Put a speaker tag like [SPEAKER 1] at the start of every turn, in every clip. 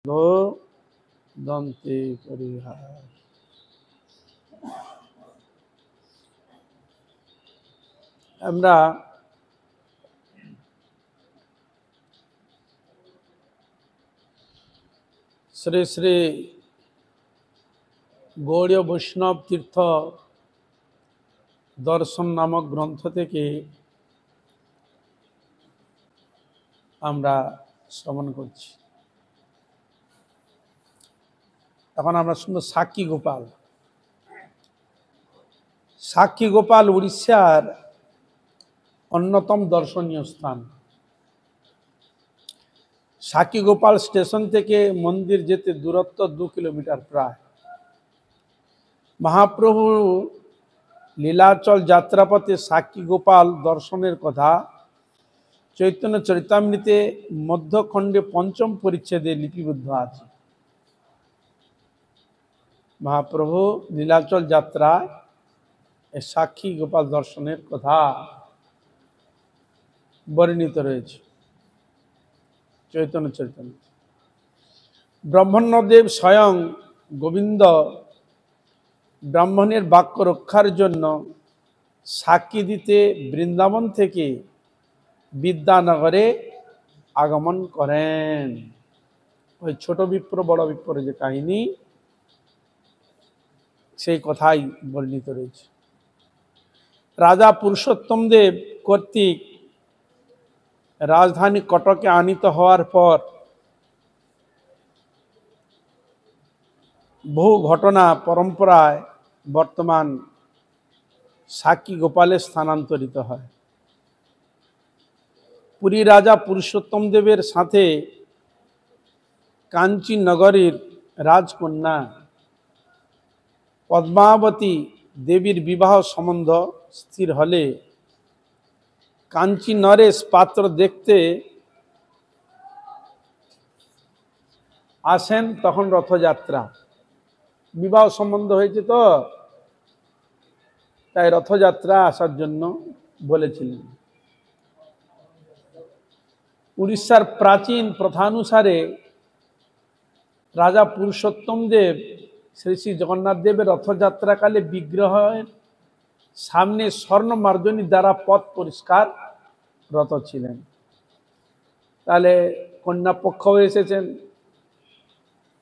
[SPEAKER 1] ধো দন্তে পরিহার। আমরা শ্রী শ্রী গৌড়ীয় বৈষ্ণব তীর্থ দর্শন নামক গ্রন্থ থেকে আমরা শ্রবণ করছি। এখন আমরা শুনব সাক্ষী গোপাল। সাক্ষী গোপাল উড়িষ্যার অন্যতম দর্শনীয় স্থান। সাক্ষী গোপাল স্টেশন থেকে মন্দির যেতে দূরত্ব 2 কিলোমিটার প্রায়। মহাপ্রভু লীলাচল যাত্রাপথে সাক্ষী গোপাল দর্শনের কথা চৈতন্য চরিতামৃতে মধ্যখণ্ডে 5ম পরিচ্ছেদে লিপিবদ্ধ আছে। মহাপ্রভু লীলাচল যাত্রায় সাক্ষী গোপাল দর্শনের কথা বর্ণিত রয়েছে চৈতন্য চরিতামৃতে। ব্রহ্মণ্যদেব স্বয়ং গোবিন্দ ব্রাহ্মণের বাক্য রক্ষার জন্য সাক্ষী দিতে বৃন্দাবন থেকে বিদ্যানগরে আগমন করেন। ওই ছোট বিপ্র বড় বিপ্র যে কাহিনী, সেই কথাই বর্ণিত রয়েছে। রাজা পুরুষোত্তম দেব কর্তৃক রাজধানী কটকে আনীত হওয়ার পর বহু ঘটনা পরম্পরায় বর্তমান সাক্ষী গোপালে স্থানান্তরিত হয়। পুরী রাজা পুরুষোত্তম দেবের সাথে কাঞ্চী নগরীর রাজকন্যা পদ্মাবতী দেবীর বিবাহ সম্বন্ধ স্থির হলে কাঞ্চী নরেশ পাত্র দেখতে আসেন। তখন রথযাত্রা, বিবাহ সম্বন্ধ হয়েছে, তো তাই রথযাত্রা আসার জন্য বলেছিলেন। উড়িষ্যার প্রাচীন প্রথানুসারে রাজা পুরুষোত্তম দেব শ্রী শ্রী জগন্নাথ দেবের রথযাত্রাকালে বিগ্রহের সামনে স্বর্ণ মার্জনী দ্বারা পথ পরিষ্কার রত ছিলেন। তাহলে কন্যা পক্ষ এসেছেন,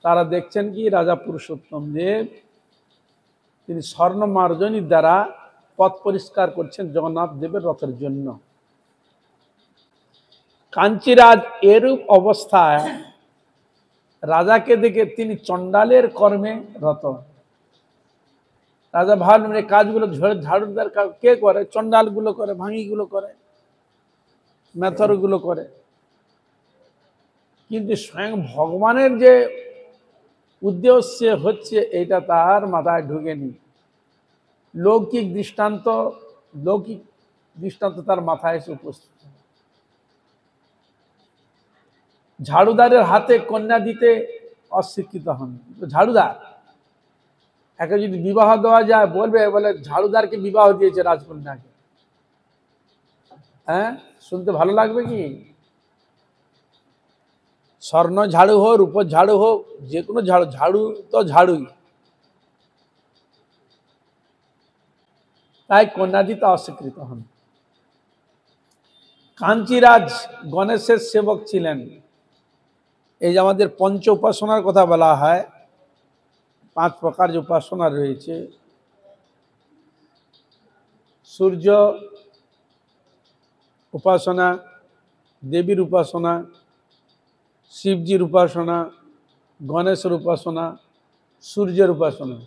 [SPEAKER 1] তারা দেখছেন কি রাজা পুরুষোত্তম দেব তিনি স্বর্ণ মার্জনী দ্বারা পথ পরিষ্কার করছেন জগন্নাথ দেবের রথের জন্য। কাঞ্চীরাজ এরূপ অবস্থায় রাজাকে দেখে তিনি চণ্ডালের কর্মে রত। রাজা ভাবলেন এই কাজগুলো ঝাড়ুদার কে করে? চণ্ডালগুলো করে, ভাঙিগুলো করে, মেথরগুলো করে। কিন্তু স্বয়ং ভগবানের যে উদ্দেশ্য হচ্ছে এটা তার মাথায় ঢুকেনি। লৌকিক দৃষ্টান্ত তার মাথায় এসে উপস্থিত। ঝাড়ুদারের হাতে কন্যা দিতে অস্বীকৃত হন। ঝাড়ুদার একে যদি বিবাহ দেওয়া যায়, বলে ঝাড়ুদারকে বিবাহ দিয়েছে রাজকন্যাকে। হ্যাঁ, শুনতে ভালো লাগবে কি? স্বর্ণ ঝাড়ু হোক, রূপোর ঝাড়ু হোক, যে কোনো ঝাড়ু, ঝাড়ু তো ঝাড়ুই। তাই কন্যা দিতে অস্বীকৃত হন। কাঞ্চীরাজ গণেশের সেবক ছিলেন। এই যে আমাদের পঞ্চ উপাসনার কথা বলা হয়, 5 প্রকার যে উপাসনা রয়েছে, সূর্য উপাসনা, দেবীর উপাসনা, শিবজির উপাসনা, গণেশের উপাসনা, সূর্যের উপাসনা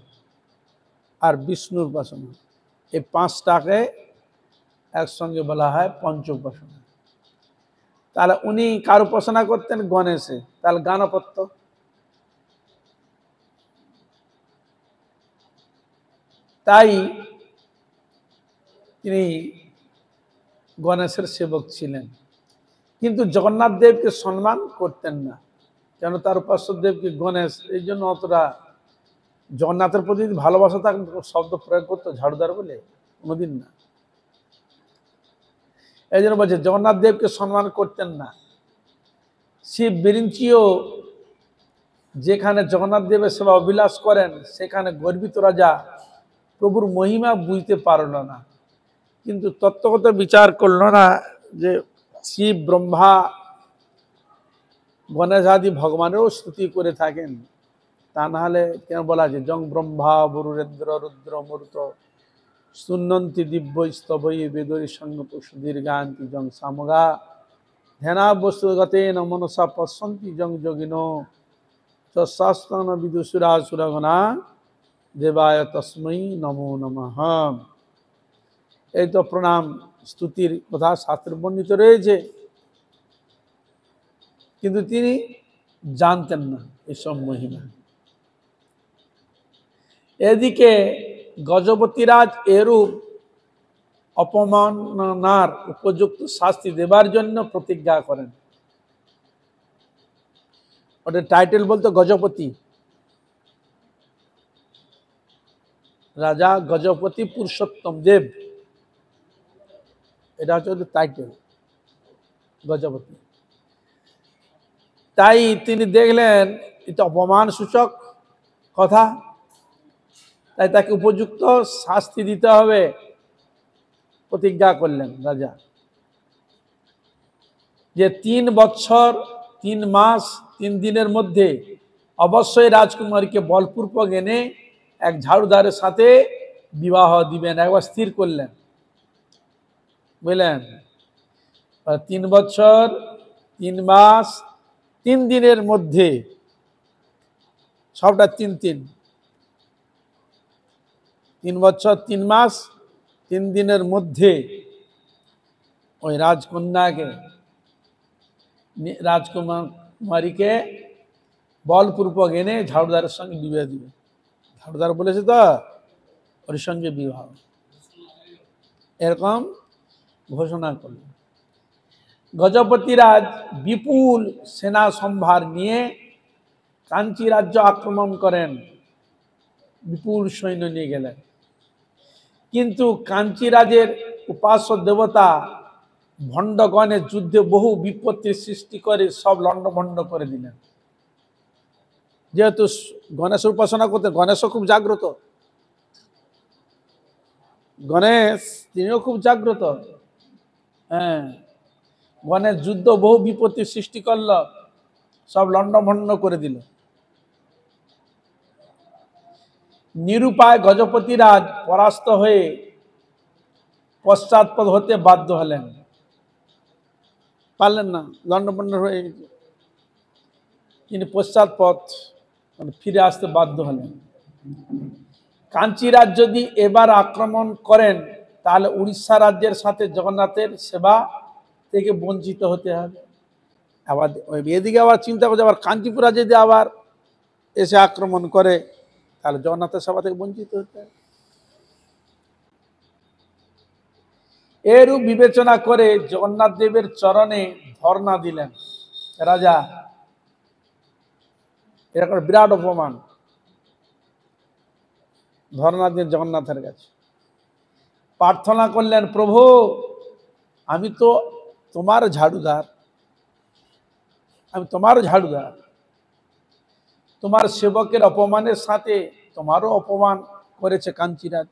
[SPEAKER 1] আর বিষ্ণুর উপাসনা। এই 5টাকে একসঙ্গে বলা হয় পঞ্চ উপাসনা। তাহলে উনি কার উপাসনা করতেন? গণেশে। তাহলে গাণপত্য। তাই তিনি গণেশের সেবক ছিলেন। কিন্তু জগন্নাথ দেবকে সম্মান করতেন না, কেন? তার উপাস্য দেবকে গণেশ, এই জন্য অতটা জগন্নাথের প্রতি ভালোবাসা থাকলে শব্দ প্রয়োগ করতো ঝাড়ুদার বলে? কোনোদিন না। এই জন্য বলছে জগন্নাথ দেবকে সম্মান করতেন না। শিব বিরিঞ্চিও যেখানে জগন্নাথ দেবের সেবা অভিলাষ করেন সেখানে গর্বিত রাজা প্রভুর মহিমা বুঝতে পারল না, কিন্তু তত্ত্বগত বিচার করল না যে শিব ব্রহ্মা গণেশ আদি ভগবানেরও স্তুতি করে থাকেন, তা না হলে কেন বলা আছে জং ব্রহ্মা বরুরেন্দ্র রুদ্র মূর্ত সুনন্তি দিব্য স্তবৈ বেদরি সঙ্গ সুধীর গান্তি জং সামগা ধ্যানা বস্তুগতে মনসা পশ্যন্তি জং যোগিনো শাস্ত্রন বিদুসুরা সুরগণা দেবায় তস্मै নমো নমঃ। এই তো প্রণাম স্তুতির কথা শাস্ত্রে বর্ণিত রয়েছে, কিন্তু তিনি জানতেন না এসব মহিমা। এদিকে গজপতিরাজ এরূপ অপমাননার উপযুক্ত শাস্তি দেবার জন্য প্রতিজ্ঞা করেন। ওটার টাইটেল বলতো গজপতি, রাজা গজপতি পুরুষোত্তম দেব, এটা হচ্ছে ওদের টাইটেল গজপতি। তাই তিনি দেখলেন এটা অপমান সূচক কথা, তাই তাকে উপযুক্ত শাস্তি দিতে হবে, প্রতিজ্ঞা করলেন রাজা যে 3 বছর 3 মাস 3 দিনের মধ্যে অবশ্যই রাজকুমারীকে বলপূর্বক এনে এক ঝাড়ুদারের সাথে বিবাহ দিবেন, একবার স্থির করলেন, বুঝলেন। 3 বছর 3 মাস 3 দিনের মধ্যে, সবটা 3 বছর 3 মাস 3 দিনের মধ্যে ওই রাজকন্যাকে রাজকুমারীকে বলপূর্বক এনে ঝাড়ুদারের সঙ্গে বিবাহ দিবে। ঝাড়ুদার বলেছে তো ওর সঙ্গে বিবাহ, এরকম ঘোষণা করল। গজপতিরাজ বিপুল সেনা সম্ভার নিয়ে কাঞ্চি রাজ্য আক্রমণ করেন, বিপুল সৈন্য নিয়ে গেলেন, কিন্তু কাঞ্চি রাজের উপাস্য দেবতা ভণ্ডগণের যুদ্ধে বহু বিপত্তির সৃষ্টি করে সব লণ্ডভণ্ড করে দিলেন। যেহেতু গণেশ উপাসনা করতে, গণেশও খুব জাগ্রত, গণেশ তিনিও খুব জাগ্রত, হ্যাঁ, গণেশ যুদ্ধ বহু বিপত্তির সৃষ্টি করল, সব লণ্ডভণ্ড করে দিল। নিরুপায় গজপতিরাজ পরাস্ত হয়ে পশ্চাৎপদ হতে বাধ্য হলেন, পারলেন না, লণ্ডভণ্ড হয়ে তিনি পশ্চাৎপদ ফিরে আসতে বাধ্য হলেন। কাঞ্চিরাজ যদি এবার আক্রমণ করেন তাহলে উড়িষ্যা রাজ্যের সাথে জগন্নাথের সেবা থেকে বঞ্চিত হতে হবে। আবার এদিকে আবার চিন্তা করছে, আবার কাঞ্চিপুরা যদি আবার এসে আক্রমণ করে তাহলে জগন্নাথের সেবা থেকে বঞ্চিত হতে হবে। এরূপ বিবেচনা করে জগন্নাথ দেবের চরণে ধর্ণা দিলেন রাজা। এরকম বিরাট অপমান, ধর্ণা দিন জগন্নাথের কাছে, প্রার্থনা করলেন, প্রভু আমি তো তোমার ঝাড়ুদার, তোমার সেবকের অপমানের সাথে তোমারও অপমান করেছে কাঞ্চিরাজ।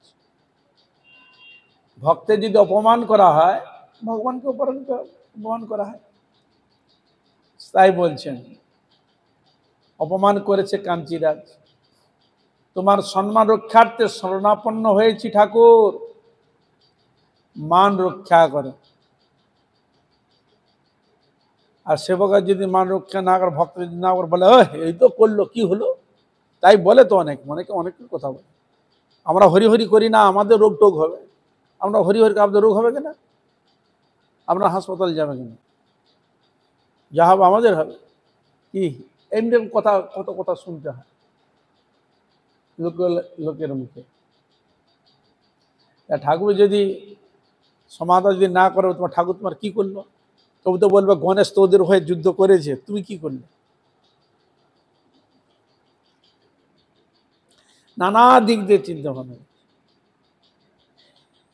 [SPEAKER 1] ভক্তের যদি অপমান করা হয়, ভগবানকে অপমান করা হয়, তাই বলছেন অপমান করেছে কাঞ্চিরাজ। তোমার সম্মান রক্ষার্থে শরণাপন্ন হয়েছি ঠাকুর, মান রক্ষা করে। আর সেবকের যদি মান রক্ষা না করে, ভক্ত যদি না করে, বলে এই তো করলো, কি হলো, তাই বলে তো অনেক কথা বলে। আমরা হরি হরি করি না, আমাদের রোগ টোগ হবে। আমরা হরি হরি, আপনাদের রোগ হবে কিনা, আপনার হাসপাতাল যাবে কিনা, যা হবে আমাদের হবে। কি এমনি কথা, কত কথা শুনতে হয় লোকের মুখে। ঠাকুর যদি সমাধান যদি না করে, তোমার ঠাকুর তোমার কি করলো? তবু তো বলবে গণেশ তো ওদের হয়ে যুদ্ধ করেছে, তুমি কি করলে? নানা দিক দিয়ে চিন্তা ভাবনা।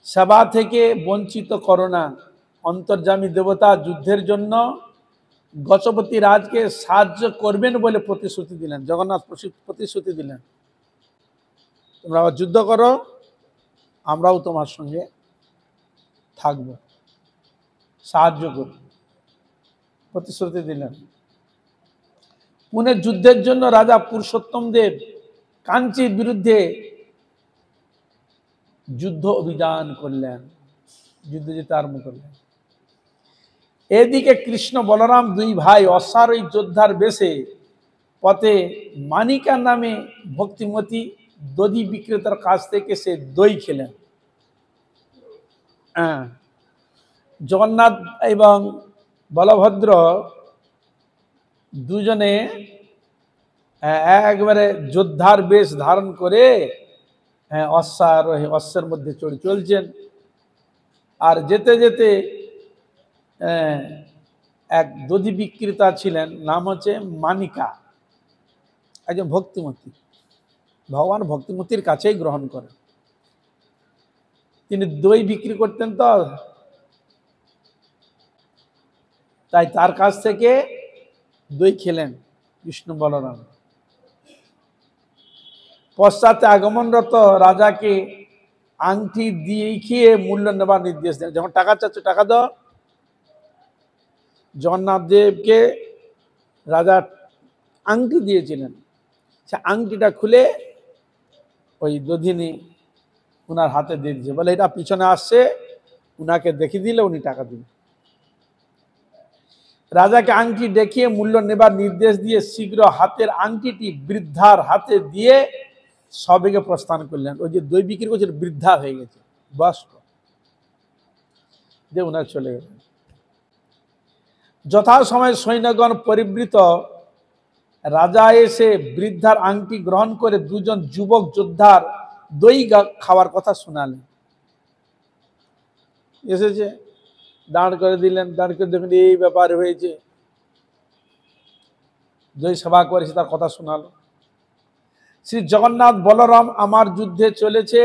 [SPEAKER 1] সেবা থেকে বঞ্চিত করো না, অন্তর্যামী দেবতা যুদ্ধের জন্য গজপতি রাজকে সাহায্য করবেন বলে প্রতিশ্রুতি দিলেন। জগন্নাথ প্রতিশ্রুতি দিলেন, তোমরা আবার যুদ্ধ করো, আমরাও তোমার সঙ্গে থাকবো, সাহায্য করব, প্রতিশ্রুতি দিলেন। পুনে যুদ্ধের জন্য রাজা পুরুষোত্তম দেব কাঞ্চির বিরুদ্ধে যুদ্ধ অভিযান করলেন, যুদ্ধ যেতে আরম্ভ করলেন। এদিকে কৃষ্ণ বলরাম দুই ভাই অশ্বারোহী যোদ্ধার বেশে পথে মানিকা নামে ভক্তিমতী দধি বিক্রেতার কাছ থেকে সে দই খেলেন। জগন্নাথ এবং বলভদ্র দুজনে একবারে যোদ্ধার বেশ ধারণ করে অশ্বের মধ্যে চড়ে চলছেন। আর যেতে যেতে এক দধি বিক্রেতা ছিলেন, নাম হচ্ছে মানিকা, একজন ভক্তিমতী, ভগবান ভক্তিমতীর কাছেই গ্রহণ করেন। তিনি দই বিক্রি করতেন, তো তাই তার কাছ থেকে দই খেলেন কৃষ্ণ বলরাম। পশ্চাতে আগমনরত রাজাকে আংটি দিয়ে খেয়ে মূল্য নেবার নির্দেশ দেন। যখন টাকা চাচ্ছ টাকা দাও। জগন্নাথ দেবকে রাজা আংটি দিয়েছিলেন, সে আংটিটা খুলে ওই দধিনী উনার হাতে দিয়ে দিয়েছে, বলে এটা পিছনে আসছে, উনাকে দেখিয়ে দিলে উনি টাকা দিবেন। রাজাকে আংটি দেখিয়ে মূল্য নেবার নির্দেশ দিয়ে শীঘ্র হাতের আংটিটি বৃদ্ধার হাতে দিয়ে সবেগে প্রস্থান করলেন। ওই যে দই বিক্রি করছে বৃদ্ধা হয়ে গেছে, বয়স্ক, যে উনার চলে গেলেন। যথাসময়ে সৈন্যগণ পরিবৃত, রাজা এসে বৃদ্ধার আংটি গ্রহণ করে দুজন যুবক যোদ্ধার দই খাওয়ার কথা শোনালেন। এসেছে, দাঁড় করে দিলেন, দাঁড় করে দেখুন এই ব্যাপার হয়েছে, দই সেবা করেছে, তার কথা শোনালো। শ্রী জগন্নাথ বলরাম আমার যুদ্ধে চলেছে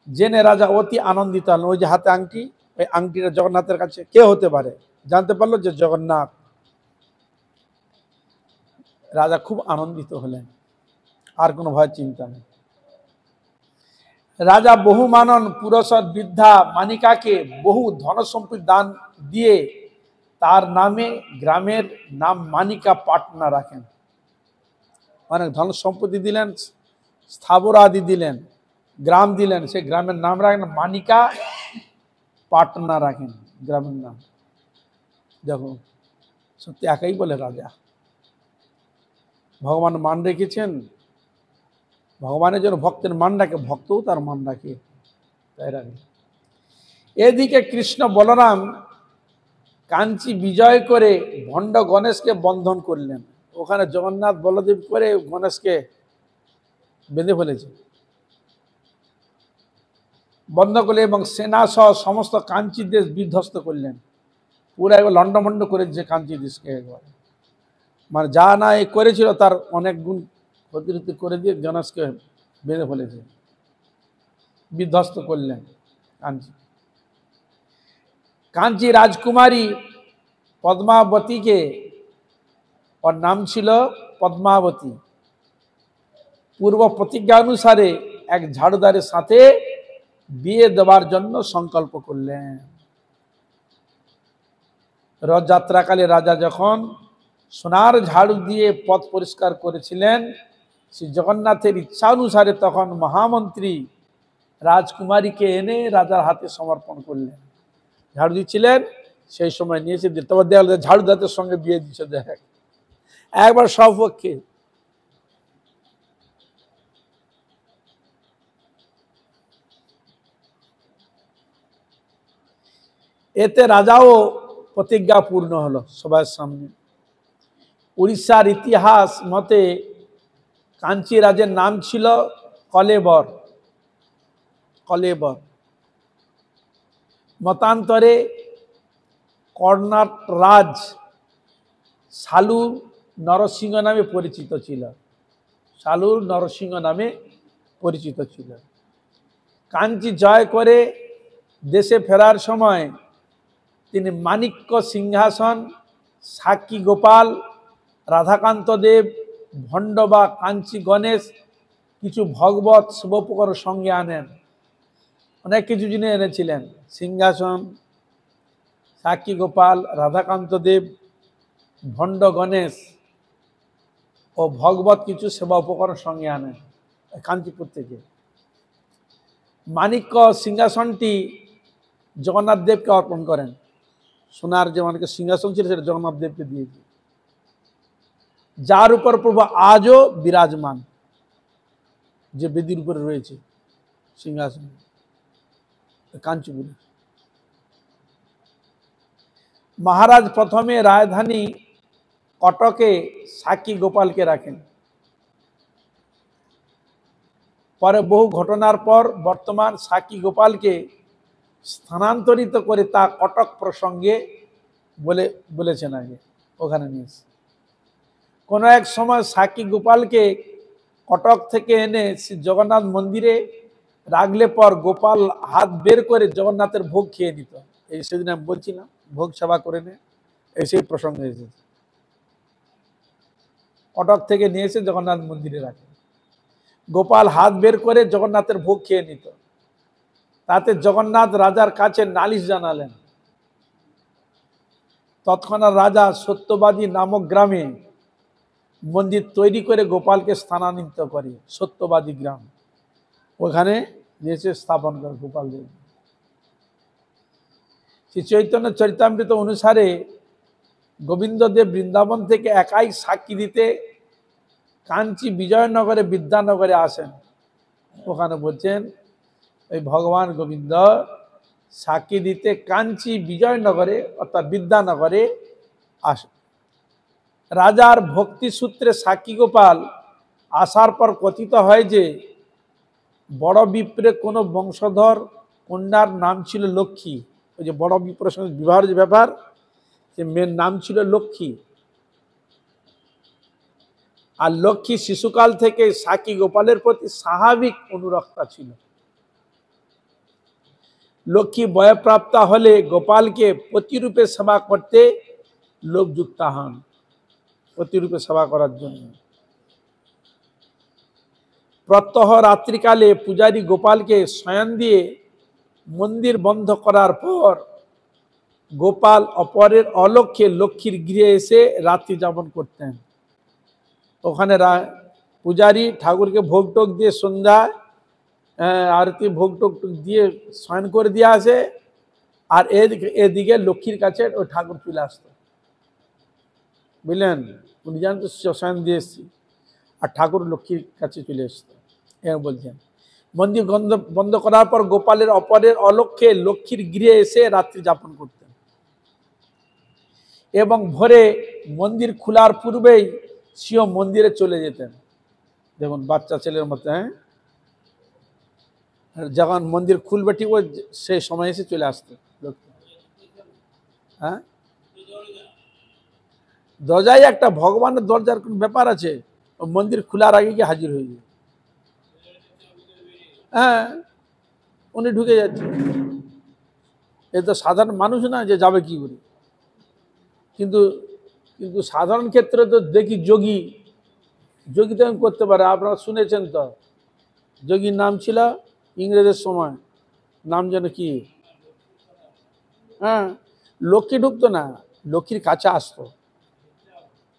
[SPEAKER 1] জেনে রাজা অতি আনন্দিত হলেন। ওই যে হাতে আংটি, ওই আংটিটা জগন্নাথের কাছে কে হতে পারে জানতে পারলো যে জগন্নাথ। রাজা খুব আনন্দিত হলেন, আর কোনো ভয় চিন্তা নেই। রাজা বহু মানন পুরসর বৃদ্ধা মানিকাকে বহু ধনসম্পত্তি দান দিয়ে তার নামে গ্রামের নাম মানিকা পাটনা রাখেন। অনেক ধন সম্পত্তি দিলেন, স্থাবর আদি দিলেন, গ্রাম দিলেন, সে গ্রামের নাম রাখেন মানিকা পাটনা রাখেন গ্রামের নাম। দেখো সত্যি একাই বলে রাজা, ভগবান মান রেখেছেন। ভগবানের জন্য ভক্তের মান রাখে, ভক্তও তার মান রাখে, তাই রাখে। এদিকে কৃষ্ণ বলরাম কাঞ্চি বিজয় করে ভণ্ড গণেশকে বন্ধন করলেন। ওখানে জগন্নাথ বলদেব করে গণেশকে বেঁধে ফেলেছে, বন্ধ করলেন এবং সেনা সহ সমস্ত কাঞ্চি দেশ বিধ্বস্ত করলেন। পুরো একবার লন্ডভন্ড করেছে কাঞ্চি দেশকে, একবার মানে যা না এ করেছিল তার অনেক গুণ ক্ষতিরতি করে দিয়ে গণেশকে বেঁধে ফেলেছে, বিধ্বস্ত করলেন কাঞ্চি। কাঞ্চি রাজকুমারী পদ্মাবতীকে, ওর নাম ছিল পদ্মাবতী, পূর্ব প্রতিজ্ঞা অনুসারে এক ঝাড়ুদারের সাথে বিয়ে দেওয়ার জন্য সংকল্প করলেন। রথযাত্রাকালে রাজা যখন সোনার ঝাড়ু দিয়ে পথ পরিষ্কার করেছিলেন শ্রী জগন্নাথের ইচ্ছা অনুসারে, তখন মহামন্ত্রী রাজকুমারীকে এনে রাজার হাতে সমর্পণ করলেন। ঝাড়ু দিচ্ছিলেন সেই সময় নিয়েছে, তোমার দেওয়াল ঝাড়ু দাঁতের সঙ্গে বিয়ে দিচ্ছে, দেখ একবার সপক্ষে। এতে রাজাও প্রতিজ্ঞা পূর্ণ হলো সবার সামনে। উড়িষ্যার ইতিহাস মতে কাঞ্চি রাজের নাম ছিল কলেবর। কলেবর মতান্তরে কর্ণাট রাজ সালু নরসিংহ নামে পরিচিত ছিল। সালু নরসিংহ নামে পরিচিত ছিল। কাঞ্চি জয় করে দেশে ফেরার সময় তিনি মাণিক্য সিংহাসন সাক্ষী গোপাল, রাধাকান্ত দেব, ভণ্ড বা কাঞ্চি গণেশ কিছু ভগবত শুভোপকর সঙ্গে আনেন। অনেক কিছু জিনিস এনেছিলেন, সিংহাসন, সাক্ষী গোপাল, রাধাকান্ত দেব, ভণ্ড গণেশ ও ভগবত কিছু সেবা উপকরণ সঙ্গে আনেন কাঞ্চিপুর থেকে। মানিক্য সিংহাসনটি জগন্নাথ দেবকে অর্পণ করেন। সোনার যে অনেক সিংহাসন ছিল সেটা জগন্নাথ দেবকে দিয়েছে, যার উপর প্রভু আজও বিরাজমান, যে বেদির উপরে রয়েছে সিংহাসন কাঞ্চিপুরে। মহারাজ প্রথমে রাজধানী কটকে সাক্ষী গোপালকে রাখেন। পরে বহু ঘটনার পর বর্তমান সাক্ষী গোপালকে স্থানান্তরিত করে তা কটক প্রসঙ্গে বলেছেন আগে, ওখানে নিয়েছে। কোনো এক সময় সাক্ষী গোপালকে কটক থেকে এনে শ্রী জগন্নাথ মন্দিরে রাখলে পর গোপাল হাত বের করে জগন্নাথের ভোগ খেয়ে নিত। এই সেদিন আমি বলছিলাম ভোগ সেবা করে নে, এই সেই প্রসঙ্গে এসেছে। কটক থেকে নিয়ে এসে জগন্নাথ মন্দিরে রাখে, গোপাল হাত বের করে জগন্নাথের ভোগ খেয়ে নিত। তাতে জগন্নাথ রাজার কাছে নালিশ জানালেন। তৎক্ষণাৎ রাজা সত্যবাদী নামক গ্রামে মন্দির তৈরি করে গোপালকে স্থানান্তরিত করে। সত্যবাদী গ্রাম, ওখানে নিয়ে স্থাপন করে গোপাল দেব। শ্রী চৈতন্য চরিতামৃত অনুসারে গোবিন্দদেব বৃন্দাবন থেকে একাই সাক্ষী দিতে কাঞ্চি বিজয়নগরে বিদ্যানগরে আসেন। ওখানে বলছেন ওই ভগবান গোবিন্দ সাক্ষী দিতে কাঞ্চি বিজয়নগরে অর্থাৎ বিদ্যানগরে আসেন। রাজার ভক্তি সূত্রে সাক্ষী গোপাল আসার পর কথিত হয় যে বড় বিপ্রে কোনো বংশধর কন্যার নাম ছিল লক্ষ্মী। ওই যে বড় বিপ্রের সঙ্গে বিবাহের যে ব্যাপার, সে মেয়ের নাম ছিল লক্ষ্মী। আর লক্ষ্মী শিশুকাল থেকে সাক্ষী গোপালের প্রতি স্বাভাবিক অনুরক্তা ছিল। লক্ষ্মী বয়প্রাপ্তা হলে গোপালকে প্রতিরূপে সেবা করতে লোক যুক্ত হন, প্রতিরূপে সেবা করার জন্য। প্রত্যহ রাত্রিকালে পূজারী গোপালকে শয়ন দিয়ে মন্দির বন্ধ করার পর গোপাল অপরের অলক্ষ্যে লক্ষ্মীর গৃহে এসে রাত্রি যাপন করতেন। ওখানে পূজারী ঠাকুরকে ভোগ টোক দিয়ে সন্ধ্যায় আরতি ভোগ টোক দিয়ে শয়ন করে দিয়ে আসে, আর এদিকে লক্ষ্মীর কাছে ওই ঠাকুর চলে আসতো। বুঝলেন, উনি জানতো শয়ন দিয়ে এসছি, আর ঠাকুর লক্ষ্মীর কাছে চলে আসতো। বলছেন মন্দির বন্ধ করার পর গোপালের অপরের অলক্ষ্যে লক্ষ্মীর গৃহে এসে রাত্রি যাপন করতেন এবং ভোরে মন্দির খোলার পূর্বেই স্বীয় মন্দিরে চলে যেতেন। দেখুন বাচ্চা ছেলের মতো, যখন মন্দির খুলবে ঠিক সেই সময় এসে চলে আসতো। হ্যাঁ, দরজায় একটা ভগবানের দরজার কোন ব্যাপার আছে, মন্দির খোলার আগে গিয়ে হাজির হয়ে যায়। হ্যাঁ, উনি ঢুকে যাচ্ছে। এ তো সাধারণ মানুষ না যে যাবে কি করে। কিন্তু কিন্তু সাধারণ ক্ষেত্রে তো দেখি যোগী তো করতে পারে। আপনারা শুনেছেন তো, যোগীর নাম ছিল ইংরেজের সময়, নাম যেন কি, হ্যাঁ, লক্ষ্মী ঢুকতো না, লক্ষ্মীর কাছে আসতো।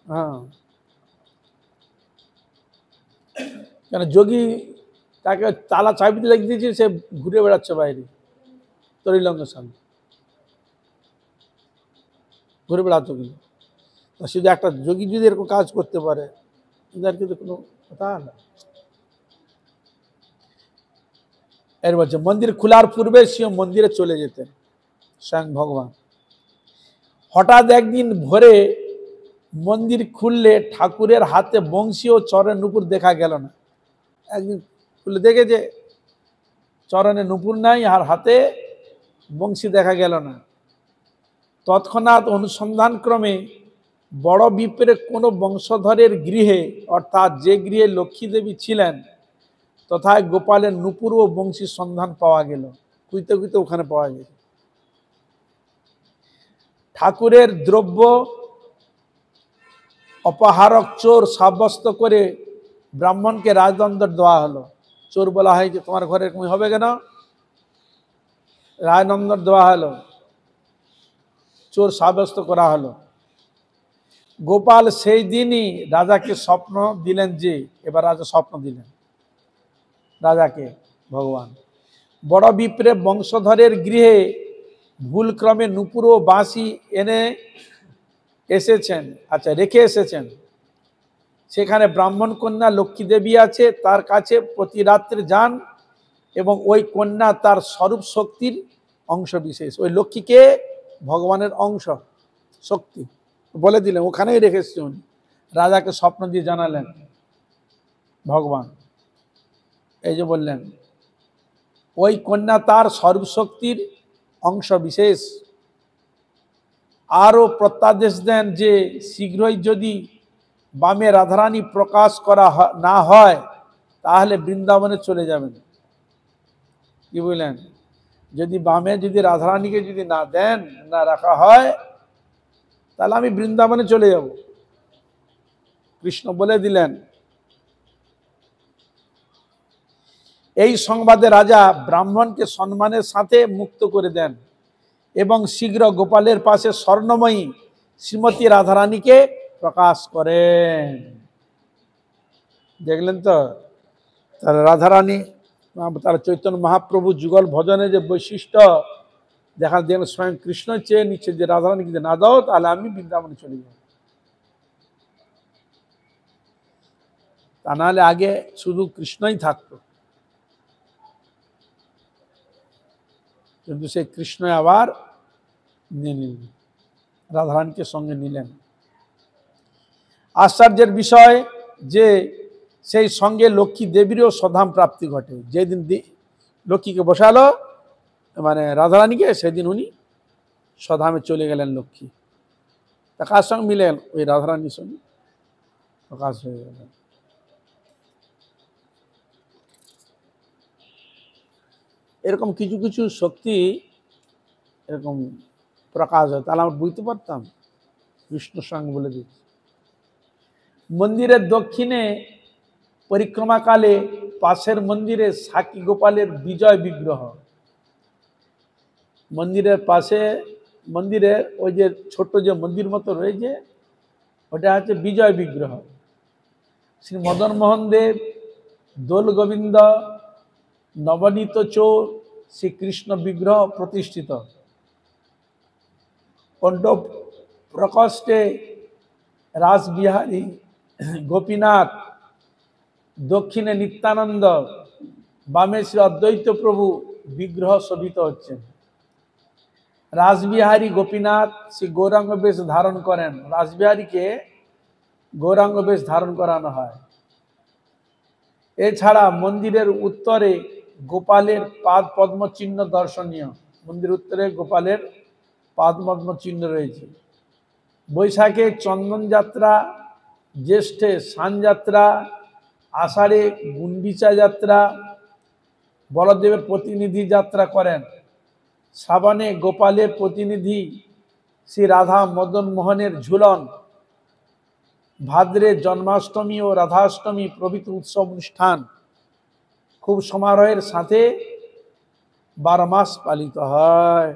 [SPEAKER 1] হ্যাঁ, কেন যোগী তাকে তালা চাবিতে লাগিয়ে দিয়েছে, সে ঘুরে বেড়াচ্ছে বাইরে তরিলঙ্গের সামনে ঘুরে বেড়াতো। কিন্তু শুধু একটা যোগী যদি এরকম কাজ করতে পারে, আর কিন্তু কোনো কথা না। এর বলছে মন্দির খোলার পূর্বে সে মন্দিরে চলে যেতেন স্বয়ং ভগবান। হঠাৎ একদিন ভোরে মন্দির খুললে ঠাকুরের হাতে বংশী ও চরণে নূপুর দেখা গেল না। একদিন খুলে দেখে যে চরণে নূপুর নাই আর হাতে বংশী দেখা গেল না। তৎক্ষণাৎ অনুসন্ধান ক্রমে বড় বিপ্রে কোনো বংশধরের গৃহে, অর্থাৎ যে গৃহে লক্ষ্মী দেবী ছিলেন, তথায় গোপালের নূপুর ও বংশীর সন্ধান পাওয়া গেল। খুঁজতে খুঁজতে ওখানে পাওয়া গেল। ঠাকুরের দ্রব্য অপহারক চোর সাব্যস্ত করে ব্রাহ্মণকে রাজদণ্ড দেওয়া হলো। চোর বলা হয় যে তোমার ঘরে এরকম হবে কেন, রাজদণ্ড দেওয়া হলো, চোর সাব্যস্ত করা হলো। গোপাল সেই দিনই রাজাকে স্বপ্ন দিলেন, যে এবার রাজা স্বপ্ন দিলেন রাজাকে ভগবান, বড় বিপ্রে বংশধরের গৃহে ভুলক্রমে নুপুর ও বাঁশি এনে এসেছেন, আচ্ছা রেখে এসেছেন। সেখানে ব্রাহ্মণ কন্যা লক্ষ্মী দেবী আছে, তার কাছে প্রতি রাত্রে যান এবং ওই কন্যা তার স্বরূপ শক্তির অংশ বিশেষ। ওই লক্ষ্মীকে ভগবানের অংশ শক্তি বলে দিলেন, ওখানেই রেখে এসেছেন উনি। রাজাকে স্বপ্ন দিয়ে জানালেন ভগবান, এই যে বললেন ওই কন্যা তার স্বরূপ শক্তির অংশ বিশেষ। আরও প্রত্যাদেশ দেন যে শীঘ্রই যদি বামে রাধারানী প্রকাশ করা না হয় তাহলে বৃন্দাবনে চলে যাবেন। কি বললেন, যদি বামে যদি রাধারানীকে যদি না দেন, না রাখা হয়, তাহলে আমি বৃন্দাবনে চলে যাব। কৃষ্ণ বলে দিলেন। এই সংবাদে রাজা ব্রাহ্মণকে সম্মানের সাথে মুক্ত করে দেন এবং শীঘ্র গোপালের পাশে স্বর্ণময়ী শ্রীমতী রাধারানীকে প্রকাশ করেন। দেখলেন তো, তার রাধারানী, তার চৈতন্য মহাপ্রভু যুগল ভজনে যে বৈশিষ্ট্য দেখা দেন, স্বয়ং কৃষ্ণ চেয়ে নিচ্ছে যে রাধারানী যদি না দাও তাহলে আমি বৃন্দাবনে চলে যাব। তা নাহলে আগে শুধু কৃষ্ণই থাকতো, কিন্তু সেই কৃষ্ণ আবার নিয়ে নিলেন, রাধারানীকে সঙ্গে নিলেন। আশ্চর্যের বিষয় যে সেই সঙ্গে লক্ষ্মী দেবীরও স্বধাম প্রাপ্তি ঘটে। যেদিন লক্ষ্মীকে বসালো মানে রাধারানীকে, সেদিন উনি স্বধামে চলে গেলেন লক্ষ্মী। তা কার সঙ্গে মিলেন, ওই রাধারানীর সঙ্গে প্রকাশ হয়ে গেলেন। এরকম কিছু কিছু শক্তি এরকম প্রকাশ হয়, তাহলে আমরা বুঝতে পারতাম। বিষ্ণুর সঙ্গে বলে দিচ্ছি। মন্দিরের দক্ষিণে পরিক্রমাকালে পাশের মন্দিরে সাকি গোপালের বিজয় বিগ্রহ। মন্দিরের পাশে, মন্দিরের ওই যে ছোট্ট যে মন্দির মতো রয়েছে, ওটা হচ্ছে বিজয় বিগ্রহ। শ্রী মদন মোহন দেব, দোল গোবিন্দ, নবনীত চোর শ্রীকৃষ্ণ বিগ্রহ প্রতিষ্ঠিত। কণ্ঠব প্রকোষ্ঠে রাসবিহারী গোপীনাথ, দক্ষিণে নিত্যানন্দ, বামে শ্রী অদ্বৈত প্রভু বিগ্রহ শোভিত হচ্ছেন। রাসবিহারী গোপীনাথ শ্রী গৌরাঙ্গ বেশ ধারণ করেন। রাসবিহারীকে গৌরাঙ্গ বেশ ধারণ করানো হয়। এছাড়া মন্দিরের উত্তরে গোপালের পাদ পদ্ম চিহ্ন দর্শনীয়। মন্দির উত্তরে গোপালের পাদ পদ্ম চিহ্ন রয়েছে। বৈশাখে চন্দন যাত্রা, জ্যৈষ্ঠে স্নান যাত্রা, আষাঢ়ে গুন্ডিচা যাত্রা, বলদেবের প্রতিনিধি যাত্রা করেন। শ্রাবণে গোপালের প্রতিনিধি শ্রী রাধা মদন মোহনের ঝুলন। ভাদ্রে জন্মাষ্টমী ও রাধাষ্টমী প্রভৃতি উৎসব অনুষ্ঠান খুব সমারোহের সাথে 12 মাস পালিত হয়।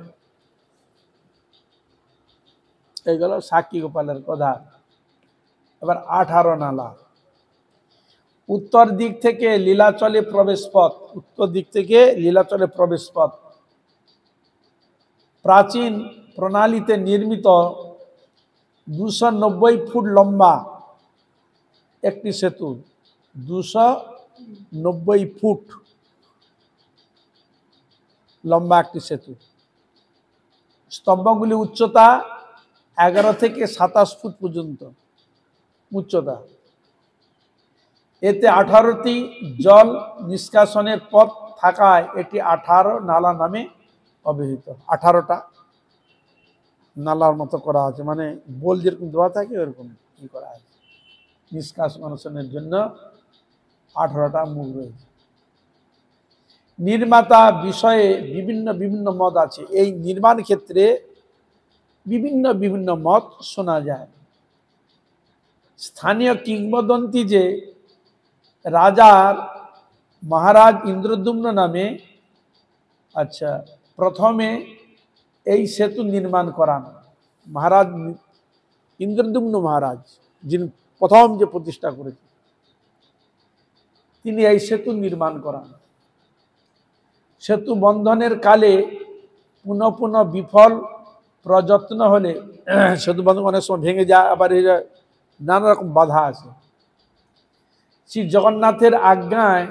[SPEAKER 1] এগুলো সাক্ষী গোপালের কথা। এবার 18 নালা। উত্তর দিক থেকে লীলাচলে প্রবেশ পথ। উত্তর দিক থেকে লীলাচলে প্রবেশ পথ। প্রাচীন প্রণালীতে নির্মিত 290 ফুট লম্বা একটি সেতু। 290 ফুট লম্বা একটি সেতু। স্তম্ভগুলি উচ্চতা 11 থেকে 27 ফুট পর্যন্ত উচ্চতা। এতে 18টি জল নিষ্কাশনের পথ থাকায় এটি 18 নালা নামে অভিহিত। 18টা নালার মতো করা আছে, মানে বোল যেরকম দেওয়া থাকে ওরকম কি করা আছে। নিষ্কাশনের জন্য 18টা মুখ রয়েছে। নির্মাতা বিষয়ে বিভিন্ন বিভিন্ন মত আছে। এই নির্মাণ ক্ষেত্রে বিভিন্ন বিভিন্ন মত শোনা যায়। স্থানীয় কিংবদন্তি যে রাজার মহারাজ ইন্দ্রদ্যুম্ন নামে আচ্ছা প্রথমে এই সেতু নির্মাণ করান। মহারাজ ইন্দ্রদ্যুম্ন মহারাজ যিনি প্রথম যে প্রতিষ্ঠা করেছেন তিনি এই সেতু নির্মাণ করান। সেতু বন্ধনের কালে পুনঃ পুনঃ বিফল প্রযত্ন হলে সেতু বন্ধন অনেক সময় ভেঙে যায়, আবার নানা রকম বাধা আছে। শ্রী জগন্নাথের আজ্ঞায়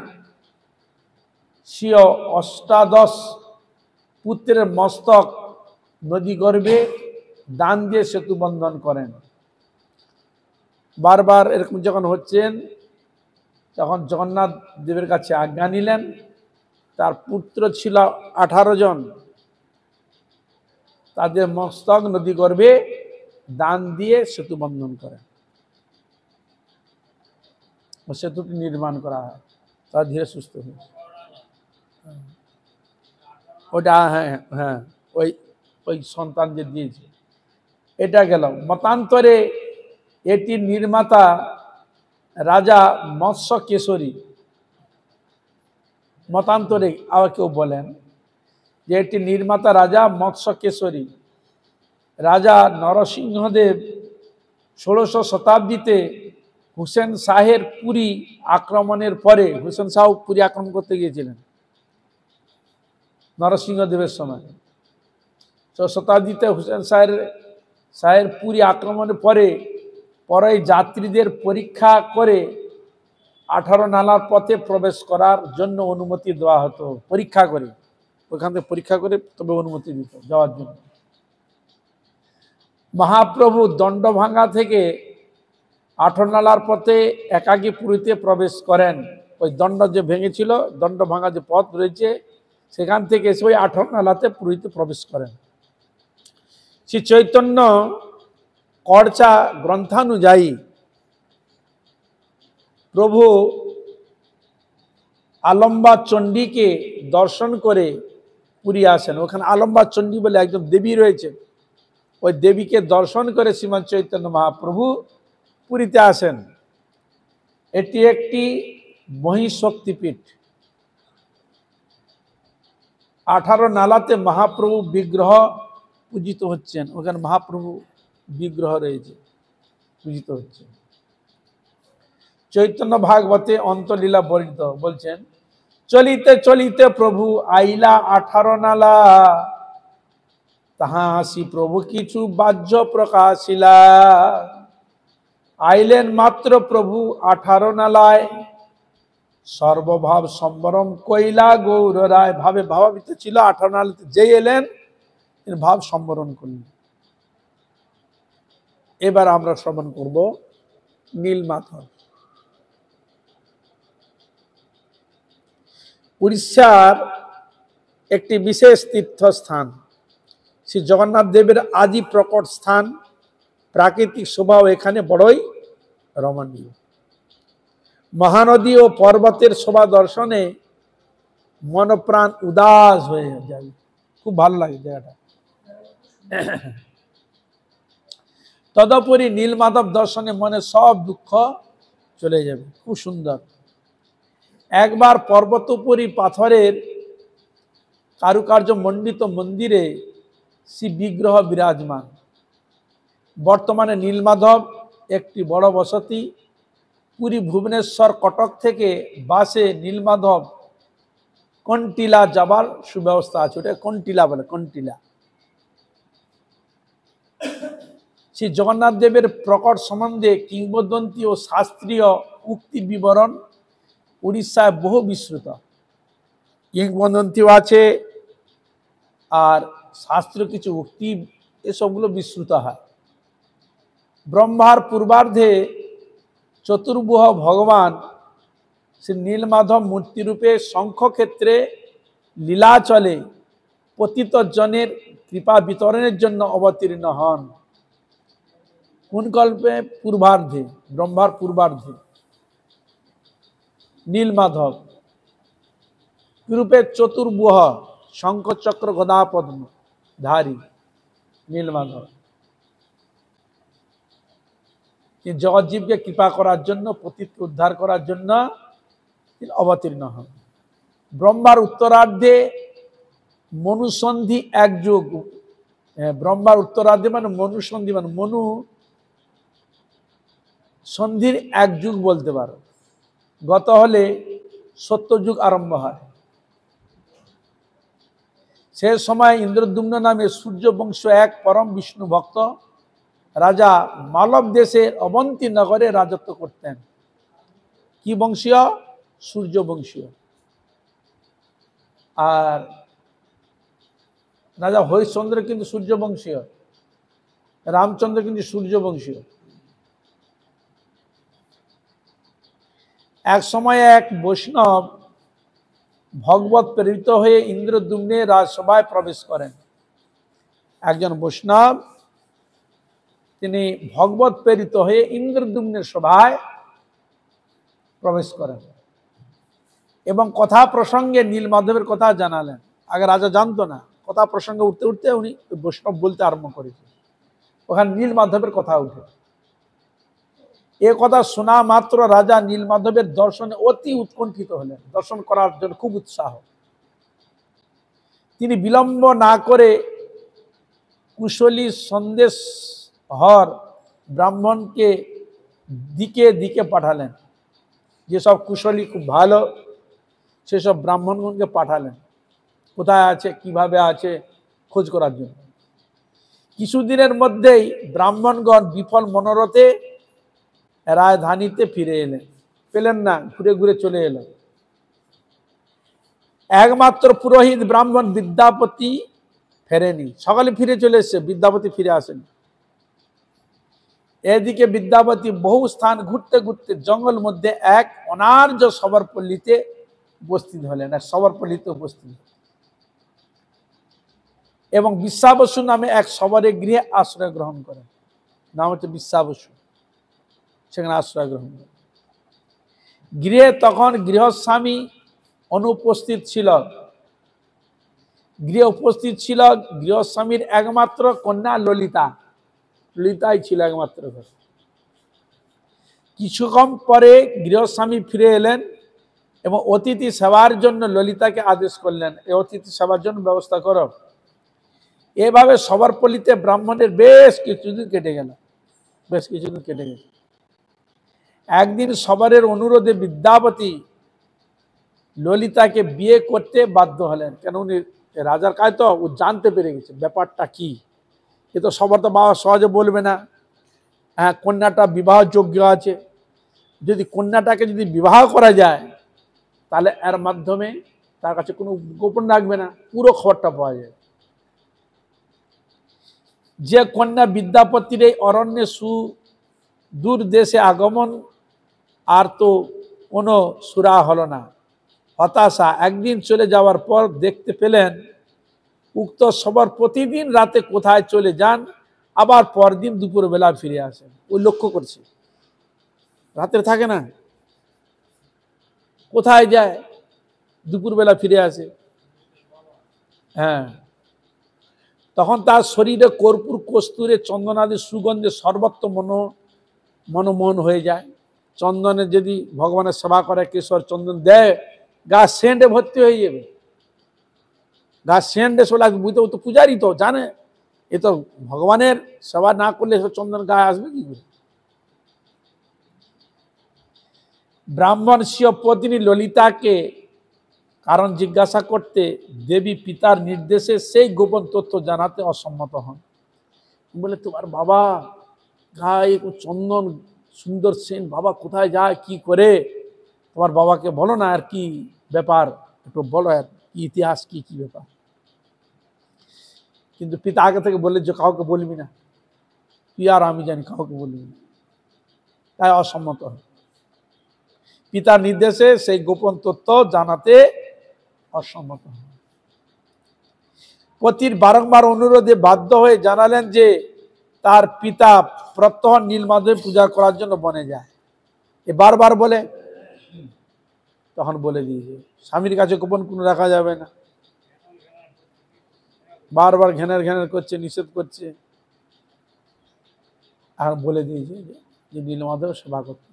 [SPEAKER 1] স্বীয় অষ্টাদশ পুত্রের মস্তক নদী গর্ভে দান দিয়ে সেতু বন্ধন করেন। বারবার এরকম যখন হচ্ছেন তখন জগন্নাথ দেবের কাছে আজ্ঞা নিলেন। তার পুত্র ছিল 18 জন, তাদের মস্তক নদী গর্ভে দান দিয়ে সেতু বন্ধন করেন। সেতুটি নির্মাণ করা হয়, তারা ধীরে সুস্থ হয়ে ওটা হ্যাঁ হ্যাঁ ওই ওই সন্তান যে দিয়েছে এটা গেল। মতান্তরে এটি নির্মাতা রাজা মৎস্য কেশরী, মতান্তরে আবার কেউ বলেন যে এটি নির্মাতা রাজা মৎস্য কেশরী। রাজা নরসিংহদেব 16শ শতাব্দীতে হুসেন শাহের পুরী আক্রমণের পরে, হুসেন শাহ পুরী আক্রমণ করতে গিয়েছিলেন নরসিংহদেবের সময়, 6শ শতাব্দীতে হুসেন শাহের পুরী আক্রমণের পরে যাত্রীদের পরীক্ষা করে 18 নালার পথে প্রবেশ করার জন্য অনুমতি দেওয়া হতো। পরীক্ষা করে, ওখান থেকে পরীক্ষা করে তবে অনুমতি দিত যাওয়ার জন্য। মহাপ্রভু দণ্ডভাঙ্গা থেকে 18 নালার পথে একাকী পুরীতে প্রবেশ করেন। ওই দণ্ড যে ভেঙেছিল, দণ্ডভাঙ্গা যে পথ রয়েছে সেখান থেকে এসে ওই 18 নালাতে পুরীতে প্রবেশ করেন। শ্রী চৈতন্য কর্চা গ্রন্থানুযায়ী প্রভু আলম্বা চণ্ডীকে দর্শন করে পুরী আসেন। ওখানে আলম্বা চণ্ডী বলে একজন দেবী রয়েছে, ওই দেবীকে দর্শন করে শ্রীমান চৈতন্য মহাপ্রভু পুরীতে আসেন। এটি একটি মহিশক্তিপীঠ। 18 নালাতে মহাপ্রভু বিগ্রহ পূজিত হচ্ছেন, ওখানে মহাপ্রভু বিগ্রহ রয়েছে, পূজিত হচ্ছে। চৈতন্য ভাগবতে অন্তলীলা বর্ণিত বলছেন, চলিতে চলিতে প্রভু আইলা 18 নালা, তাহা আসি প্রভু কিছু বাহ্য প্রকাশিলা। আইলেন মাত্র প্রভু 18 নালায়, সর্বভাব সম্বরম কইলা গৌর রায়। ভাবে ভাবাবিত ছিল, 18 নালাতে যেই এলেন ভাব সম্বরণ করলেন। এবার আমরা শ্রবণ করব নীলমাধব। উড়িষ্যার একটি বিশেষ তীর্থস্থান, শ্রী জগন্নাথ দেবের আদি প্রকট স্থান। প্রাকৃতিক শোভাও এখানে বড়ই রমণীয়। মহানদী ও পর্বতের শোভা দর্শনে মনপ্রাণ উদাস হয়ে যাবে, খুব ভালো লাগে জায়গাটা। তদুপরি নীলমাধব দর্শনে মনে সব দুঃখ চলে যাবে, খুব সুন্দর। একবার পর্বতোপরি পাথরের কারুকার্য মণ্ডিত মন্দিরে শ্রী বিগ্রহ বিরাজমান। বর্তমানে নীলমাধব একটি বড় বসতি। পুরী, ভুবনেশ্বর, কটক থেকে বাসে নীলমাধব কন্টিলা যাবার সুব্যবস্থা আছে। ওটা কন্টিলা বলে, কন্টিলা। শ্রী জগন্নাথ দেবের প্রকট সম্বন্ধে কিংবদন্তি ও শাস্ত্রীয় উক্তির বিবরণ উড়িষ্যায় বহু বিস্তৃত। কিংবদন্তিও আছে আর শাস্ত্রীয় কিছু উক্তি, এসবগুলো বিস্তৃত হয়। ব্রহ্মার পূর্বার্ধে চতুর্ভুহ ভগবান শ্রী নীলমাধব মূর্তিরূপে শঙ্খক্ষেত্রে লীলাচলে পতিত জনের কৃপা বিতরণের জন্য অবতীর্ণ হন। কোন কল্পে? পূর্বার্ধে, ব্রহ্মার পূর্বার্ধে নীলমাধব রূপে চতুর্ভুহ শঙ্খচক্র গদা পদ্ম ধারী নীলমাধব। তিনি জগৎজীবকে কৃপা করার জন্য, পতিতকে উদ্ধার করার জন্য তিনি অবতীর্ণ হন। ব্রহ্মার উত্তরার্ধে মনুসন্ধি এক যুগ, ব্রহ্মার উত্তরার্ধে মানে মনুসন্ধি, মানে মনু সন্ধির এক যুগ বলতে পারো। গত হলে সত্যযুগ আরম্ভ হয়। সে সময় ইন্দ্রদ্যুম্ন নামে সূর্যবংশ এক পরম বিষ্ণু ভক্ত রাজা মালব দেশের অবন্তী নগরে রাজত্ব করতেন। কি বংশীয়? সূর্যবংশীয়। আর রাজা হরিশ্চন্দ্র কিন্তু সূর্যবংশীয়, রামচন্দ্র কিন্তু সূর্যবংশীয়। এক সময় এক বৈষ্ণব ভগবত প্রেরিত হয়ে ইন্দ্রদ্যুম্নের রাজসভায় প্রবেশ করেন। একজন বৈষ্ণব তিনি ভগবত প্রেরিত হয়ে ইন্দ্রদ্যুম্নের সভায় প্রবেশ করেন এবং কথা প্রসঙ্গে নীলমাধবের কথা জানালেন। আগে রাজা জানতো না, কথা প্রসঙ্গে উঠতে উঠতে উনি বৈষ্ণব বলতে আরম্ভ করেছেন, ওখানে নীলমাধবের কথা উঠে। এ কথা শোনা মাত্র রাজা নীলমাধবের দর্শনে অতি উৎকণ্ঠিত হলেন, দর্শন করার জন্য খুব উৎসাহ। তিনি বিলম্ব না করে কুশলী সন্দেশ হর ব্রাহ্মণকে দিকে দিকে পাঠালেন। যেসব কুশলী খুব ভালো সেসব ব্রাহ্মণগণকে পাঠালেন কোথায় আছে, কিভাবে আছে খোঁজ করার জন্য। কিছুদিনের মধ্যেই ব্রাহ্মণগণ বিফল মনোরথে রাজধানীতে ফিরে এলেন। পেলেন না, ঘুরে ঘুরে চলে এলেন। একমাত্র পুরোহিত ব্রাহ্মণ বিদ্যাপতি ফেরেনি। সকালে ফিরে চলে এসছে, বিদ্যাপতি ফিরে আসেনি। এদিকে বিদ্যাপতি বহু স্থান ঘুরতে ঘুরতে জঙ্গল মধ্যে এক অনার্য সবরপল্লীতে উপস্থিত হলেন, এক সবরপল্লীতে উপস্থিত এবং বিশ্বাবসু নামে এক শবরে গৃহে আশ্রয় গ্রহণ করেন। নাম হচ্ছে বিশ্বাবসু। সেখানে আশ্রয় গ্রহণ করেন। গৃহে তখন গৃহস্বামী অনুপস্থিত ছিল। গৃহে উপস্থিত ছিল গৃহস্বামীর একমাত্র কন্যা ললিতা। ললিতাই ছিল একমাত্র ঘর। কিছুক্ষণ পরে গৃহস্বামী ফিরে এলেন এবং অতিথি সেবার জন্য ললিতাকে আদেশ করলেন, এই অতিথি সেবার জন্য ব্যবস্থা করো। এভাবে সবরপল্লীতে ব্রাহ্মণের বেশ কিছুদিন কেটে গেল। একদিন সবরের অনুরোধে বিদ্যাপতি ললিতাকে বিয়ে করতে বাধ্য হলেন। কেন উনি রাজার কাজ তো, ও জানতে পেরে গেছে ব্যাপারটা কি। এ তো সবার তো বাবা সহজে বলবে না। হ্যাঁ, কন্যাটা বিবাহযোগ্য আছে, যদি কন্যাটাকে যদি বিবাহ করা যায় তাহলে এর মাধ্যমে তার কাছে কোনো গোপন রাখবে না, পুরো খবরটা পাওয়া যায়। যে কন্যা বিদ্যাপতির এই অরণ্যে সুদূর দেশে আগমন, আর তো কোনো সুরা হলো না। হতাশা। একদিন চলে যাওয়ার পর দেখতে পেলেন উক্ত সবর প্রতিদিন রাতে কোথায় চলে যান, আবার পরদিন দুপুরবেলা ফিরে আসেন। ওই লক্ষ্য করছে, রাতে থাকে না, কোথায় যায়, দুপুরবেলা ফিরে আসে। হ্যাঁ, তখন তার শরীরে কর্পূর কস্তুরে চন্দনাদি সুগন্ধে সর্বত্র মনোমোহন হয়ে যায়। চন্দনে যদি ভগবানের সেবা করে, কেশর চন্দন দেয়, গা সেন্টে ভর্তি হয়ে যাবে। গা সেন্টে চলে আসবে, বুঝতে, ও তো পূজারি, তো জানে এ তো ভগবানের সেবা না করলে চন্দন গায়ে আসবে কি করে। ব্রাহ্মণ স্বীয় পত্নী ললিতাকে কারণ জিজ্ঞাসা করতে দেবী পিতার নির্দেশে সেই গোপন তথ্য জানাতে অসম্মত হন। বলে, তোমার বাবা গায়ে চন্দন সুন্দর সেন, বাবা কোথায় যায় কি করে, তোমার বাবাকে বলো না, আর কি ব্যাপার একটু বলো, আর কি ইতিহাস, কি কি ব্যাপার। কিন্তু পিতা আগে থেকে বললে যে কাউকে বলবি না, তুই আর আমি জানি, কাউকে বলবি না। তাই অসম্মত হয়। পিতার নির্দেশে সেই গোপন তথ্য জানাতে অসম্মত হয়। পতির বারংবার অনুরোধে বাধ্য হয়ে জানালেন যে তার পিতা প্রত্যহ নীলমাধবের পূজা করার জন্য বনে যায়। এ বারবার বলে, তখন বলে দিয়েছে স্বামীর কাছে গোপন কোনো রাখা যাবে না। বারবার ঘেনের ঘেনের করছে, নিষেধ করছে, আর বলে দিয়েছে যে যে নীলমাধব সেবা করতে,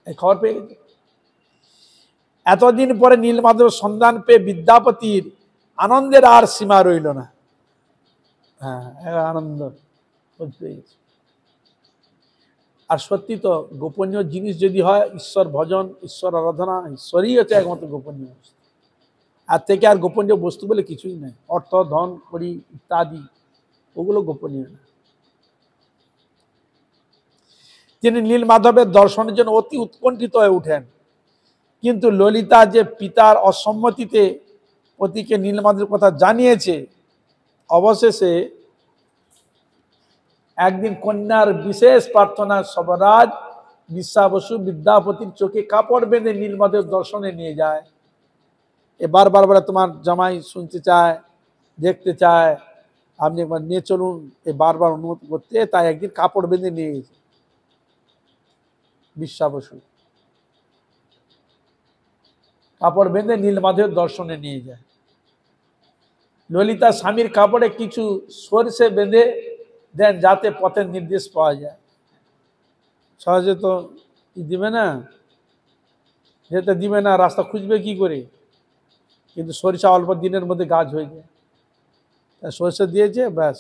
[SPEAKER 1] এই খবর পেয়ে গেছে। এতদিন পরে নীলমাধব সন্ধান পেয়ে বিদ্যাপতির আনন্দের আর সীমা রইল না। হ্যাঁ, আনন্দ পেয়ে গেছে। আর সত্যি তো গোপনীয় জিনিস যদি হয়, ঈশ্বর ভজন, ঈশ্বর আরাধনা, ঈশ্বরই হচ্ছে একমাত্র গোপনীয় বস্তু। আর থেকে আর গোপনীয় বস্তু বলে কিছুই নেই। অর্থ, ধন, কড়ি ইত্যাদি ওগুলো গোপনীয় না। তিনি নীলমাধবের দর্শনের জন্য অতি উৎকণ্ঠিত হয়ে উঠেন, কিন্তু ললিতা যে পিতার অসম্মতিতে পতিকে নীলমাধবের কথা জানিয়েছে, অবশেষে একদিন কন্যার বিশেষ প্রার্থনা সবরাজ বিশ্বাবসু বিদ্যাপতির চোখে কাপড় বেঁধে নীলমাধব দর্শনে নিয়ে যায়। এবার বারবার তোমার জামাই শুনতে চায়, দেখতে চায়, আপনি একবার নিয়ে চলুন, এ বারবার অনুমতি করতে, তাই একদিন কাপড় বেঁধে নিয়ে গেছে বিশ্বাবসু। কাপড় বেঁধে নীলমাধবের দর্শনে নিয়ে যায়। ললিতা স্বামীর কাপড়ে কিছু সরষে বেঁধে দেন যাতে পথের নির্দেশ পাওয়া যায়। সহজে তো দিবে না, যেতে দিবে না, রাস্তা খুঁজবে কি করে? কিন্তু সরিষা অল্প দিনের মধ্যে গাছ হয়ে যায়। সরিষা দিয়েছে, ব্যাস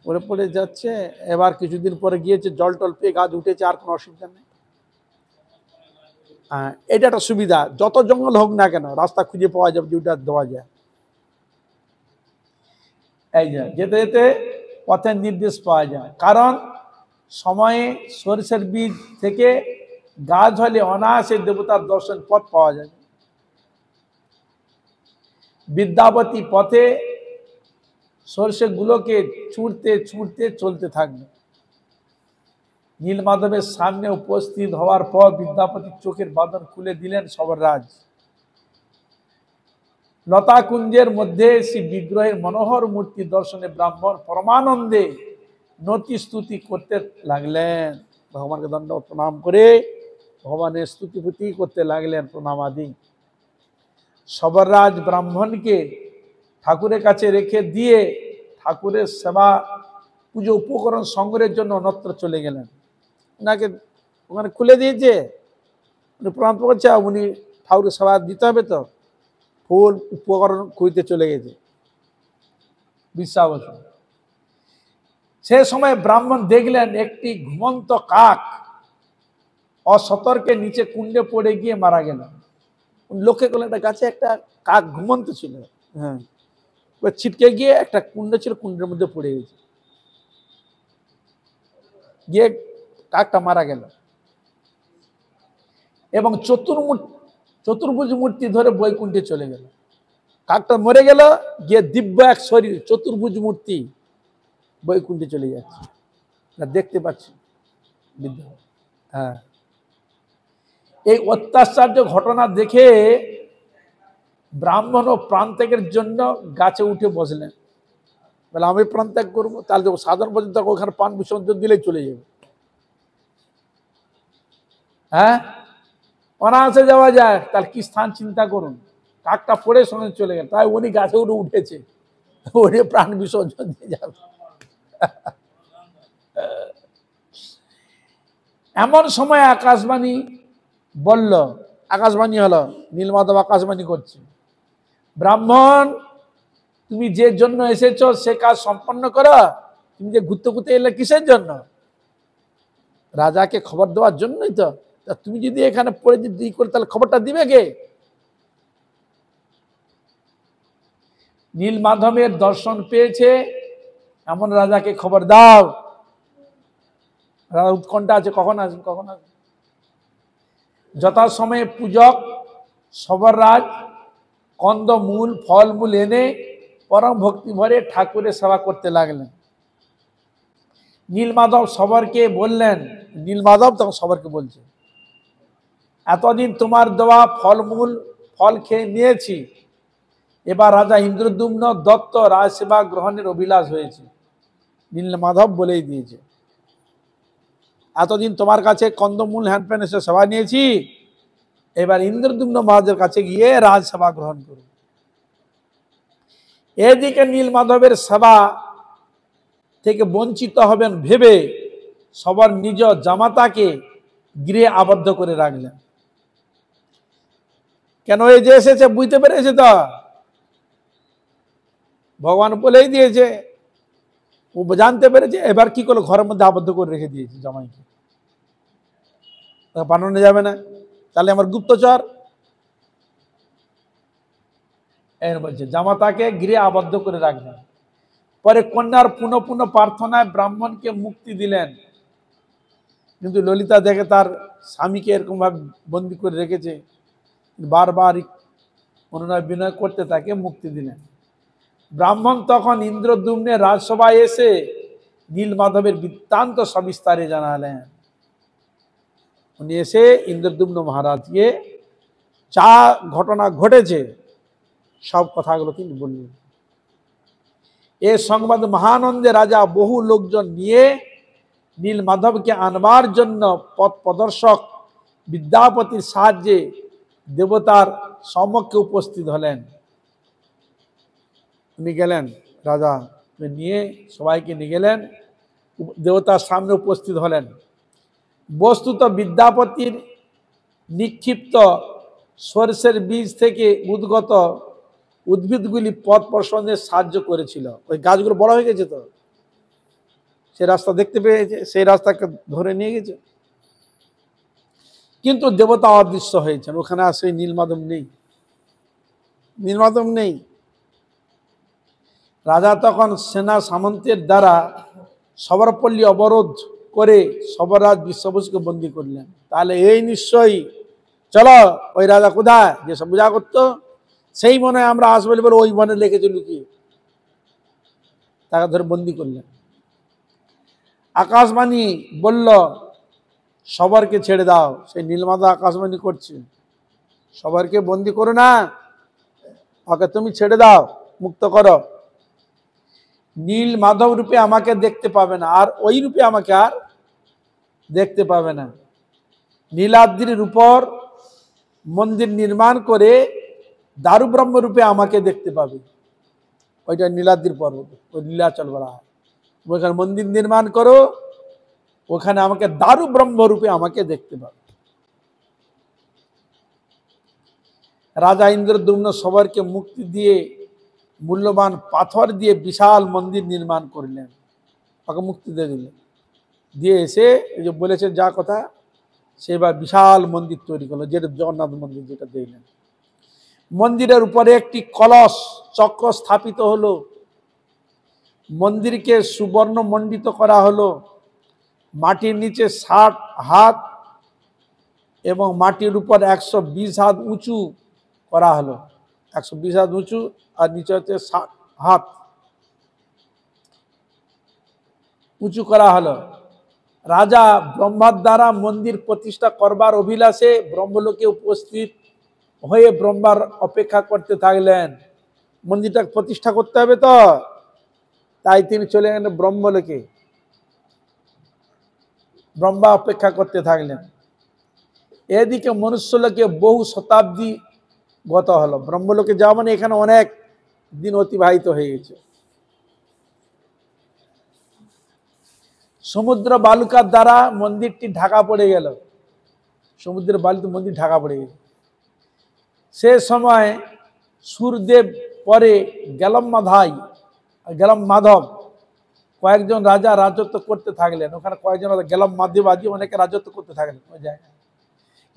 [SPEAKER 1] পড়ে পড়ে যাচ্ছে। এবার কিছুদিন পরে গিয়েছে, জল টল পেয়ে গাছ উঠেছে, আর কোনো অসুবিধা নেই। হ্যাঁ, এটা একটা সুবিধা, যত জঙ্গল হোক না কেন রাস্তা খুঁজে পাওয়া যাবে, যেটা দেওয়া যায়। এই যে যেতে যেতে পথের নির্দেশ পাওয়া যায়, কারণ সময়ে সরিষার বীজ থেকে গাছ হলে অনায়াসে দেবতার দর্শন পথ পাওয়া যায়। বিদ্যাপতি পথে সরষেগুলোকে ছুঁড়তে ছুঁড়তে চলতে থাকবে। নীলমাধবের সামনে উপস্থিত হওয়ার পর বিদ্যাপতির চোখের বাঁধন খুলে দিলেন সবররাজ। লতাকুঞ্জের মধ্যে শ্রী বিগ্রহের মনোহর মূর্তি দর্শনে ব্রাহ্মণ পরমানন্দে নতি স্তুতি করতে লাগলেন। ভগবানকে দণ্ডবত প্রণাম করে ভগবানের স্তুতিপুতি করতে লাগলেন, প্রণামাদি। সবররাজ ব্রাহ্মণকে ঠাকুরের কাছে রেখে দিয়ে ঠাকুরের সেবা পুজো উপকরণ সংগ্রহের জন্য অন্যত্র চলে গেলেন। ওনাকে ওখানে খুলে দিয়েছে, উনি প্রণাম করছে, উনি ঠাকুরের সেবা দিতে হবে তো, ফুল উপকরণ খুঁজতে চলে গেছে বিশ্বাবসু। সে সময় ব্রাহ্মণ দেখলেন একটি ঘুমন্ত কাক অসতর্কে নিচে কুণ্ডে পড়ে গিয়ে মারা গেল। লক্ষ্য করলেন একটা গাছে একটা কাক ঘুমন্ত ছিল, হ্যাঁ, ছিটকে গিয়ে একটা কুণ্ড ছিল, কুণ্ডের মধ্যে পড়ে গেছে, গিয়ে কাকটা মারা গেল। এবং চতুর্ভুজ মূর্তি ধরে বৈকুণ্ঠে চলে গেল। কাকটা মরে গেল, গিয়ে দিব্য এক শরীর চতুর্ভুজ মূর্তি বৈকুণ্ঠে চলে যাচ্ছে, দেখতে পাচ্ছি বিদ্যা। হ্যাঁ, এই অত্যাশ্চর্য ঘটনা দেখে ব্রাহ্মণ ও প্রাণত্যাগের জন্য গাছে উঠে বসলেন। বলে আমি প্রাণত্যাগ করবো, তাহলে তো সাধারণ পর্যন্ত ওখানে পান বিসর্জন দিলেই চলে যাবে। হ্যাঁ, অনায়াসে যাওয়া যায়, তাহলে কি স্থান চিন্তা করুন। কাকটা পড়ে সঙ্গে চলে গেল, তাই উনি গাছে উঠেছে, উঠে প্রাণ বিসর্জন দিয়ে যাবে। এমন সময় আকাশবাণী বলল, আকাশবাণী হলো, নীলমাধব আকাশবাণী করছে, ব্রাহ্মণ তুমি যে জন্য এসেছো সে কাজ সম্পন্ন করো। তুমি যে ঘুরতে ঘুরতে এলে কিসের জন্য? রাজাকে খবর দেওয়ার জন্যই তো। তুমি যদি এখানে পড়ে যদি করে, তাহলে খবরটা দিবে কে? নীলমাধবের দর্শন পেয়েছে এমন রাজাকে খবর দাও। রাজা উৎকণ্ঠা আছে, কখন আসবে কখন আসবে। যথাসময়ে পূজক সবররাজ কন্দমূল ফলমূল এনে পরম ভক্তি ভরে ঠাকুরের সেবা করতে লাগলেন। নীলমাধব সবরকে বললেন, নীলমাধব তখন সবরকে বলছে, এতদিন তোমার দেওয়া ফলমূল ফল খেয়ে নিয়েছি, এবার রাজা ইন্দ্রদ্যুম্ন দত্ত রাজসেবা গ্রহণের অভিলাষ হয়েছে। নীলমাধব বলেই দিয়েছে, এতদিন তোমার কাছে কন্দমূল হ্যান্ডপ্যান এসে সেবা নিয়েছি, এবার ইন্দ্রদ্যুম্ন মহারাজের কাছে গিয়ে রাজসেবা গ্রহণ করুন। এদিকে নীলমাধবের সেবা থেকে বঞ্চিত হবেন ভেবে সবার নিজ জামাতাকে গৃহে আবদ্ধ করে রাখলেন। কেন এই যে এসেছে বুঝতে পেরেছে তো, ভগবান বলেই দিয়েছে, ও জানতে পেরেছে। এবার কি করলো, ঘরের মধ্যে আবদ্ধ করে রেখে দিয়েছে জামাইকে, পাঠানো যাবে না, তাহলে আমার গুপ্তচর। এর বলছে জামাতাকে গৃহে আবদ্ধ করে রাখলেন। পরে কন্যার পুনঃ পুনঃ প্রার্থনায় ব্রাহ্মণকে মুক্তি দিলেন, কিন্তু ললিতা দেখে তার স্বামীকে এরকম ভাবে বন্দি করে রেখেছে, বারবার অনুনয় বিনয় করতে তাকে মুক্তি দিলেন। ব্রাহ্মণ তখন ইন্দ্রদ্যুম্নের রাজসভায় এসে নীলমাধবের বৃত্তান্ত সবিস্তারে জানালেন। উনি এসে ইন্দ্রদ্যুম্ন মহারাজকে যা ঘটনা ঘটেছে সব কথাগুলো তিনি বললেন। এ সংবাদ মহানন্দে রাজা বহু লোকজন নিয়ে নীলমাধবকে আনবার জন্য পথ প্রদর্শক বিদ্যাপতির সাহায্যে দেবতার সম্মুখে উপস্থিত হলেন। উনি গেলেন, রাজা নিয়ে সবাইকে নিয়ে গেলেন, দেবতার সামনে উপস্থিত হলেন। বস্তুত বিদ্যাপতির নিক্ষিপ্ত সরষের বীজ থেকে উদ্গত উদ্ভিদগুলি পথ প্রশস্তে সাহায্য করেছিল। ওই গাছগুলো বড় হয়ে গেছে তো, সেই রাস্তা দেখতে পেয়েছে, সেই রাস্তাকে ধরে নিয়ে গেছে। কিন্তু দেবতা অদৃশ্য হয়েছেন, ওখানে আর সেই নীলমাধব নেই, নীলমাধব নেই। রাজা তখন সেনা সামন্তের দ্বারা সবরপল্লী অবরোধ করে সবরাজ বিশ্ববসুকে বন্দী করলেন। তাহলে এই নিশ্চয়ই, চলো ওই রাজা কোথায়, যে সব পূজা করতো সেই মনে হয় আমরা আসবো বলে ওই মনে লেগেছে লুকিয়ে, তাকে ধরে বন্দী করলেন। আকাশবাণী বলল সবরকে ছেড়ে দাও। সেই নীলমাধব আকাশবাণী করছে, সবরকে বন্দী করো না, ওকে তুমি ছেড়ে দাও, মুক্ত করো। নীল মাধব রূপে আমাকে দেখতে পাবে না, আর ওই রূপে আমাকে আর দেখতে পাবে না। নীলাদ্রির উপর মন্দির নির্মাণ করে দারু ব্রহ্ম রূপে আমাকে দেখতে পাবে। ওইটা নীলাদ্রির পর্বত, ওই নীলাচল বলা হয়। ওখানে মন্দির নির্মাণ করো, ওখানে আমাকে দারু ব্রহ্ম রূপে আমাকে দেখতে পাবে। রাজা ইন্দ্রদ্যুম্ন সবরকে মুক্তি দিয়ে মূল্যবান পাথর দিয়ে বিশাল মন্দির নির্মাণ করলেন, ওকে মুক্তি দিয়ে দিলেন। দিয়ে এসে এই যে বলেছেন যা কথা, সেবার বিশাল মন্দির তৈরি করলো, যেটা জগন্নাথ মন্দির যেটা দেখলেন। মন্দিরের উপরে একটি কলস চক্র স্থাপিত হলো, মন্দিরকে সুবর্ণ মণ্ডিত করা হলো, মাটির নিচে 60 হাত এবং মাটির উপর 120 হাত উঁচু করা হলো, 120 হাত উঁচু আর নিচে হচ্ছে 60 হাত উঁচু করা হলো। রাজা ব্রহ্মার দ্বারা মন্দির প্রতিষ্ঠা করবার অভিলাষে ব্রহ্মলোকে উপস্থিত হয়ে ব্রহ্মার অপেক্ষা করতে থাকলেন। মন্দিরটা প্রতিষ্ঠা করতে হবে তো, তাই তিনি চলে গেলেন ব্রহ্মলোকে, ব্রহ্মা অপেক্ষা করতে থাকলেন। এদিকে মনুষ্যলোকে বহু শতাব্দী গত হলো। ব্রহ্মলোকে যাওয়া মানে এখানে অনেক দিন অতিবাহিত হয়ে গেছে। সমুদ্র বালুকার দ্বারা মন্দিরটি ঢাকা পড়ে গেল, সমুদ্রের বালুতে মন্দির ঢাকা পড়ে গেল। সে সময় সুরদেব, পরে গেলম মাধব কয়েকজন রাজা রাজত্ব করতে থাকলেন। ওখানে কয়েকজন গেলম মাধব আদি অনেকে রাজত্ব করতে থাকলেন ওই জায়গায়।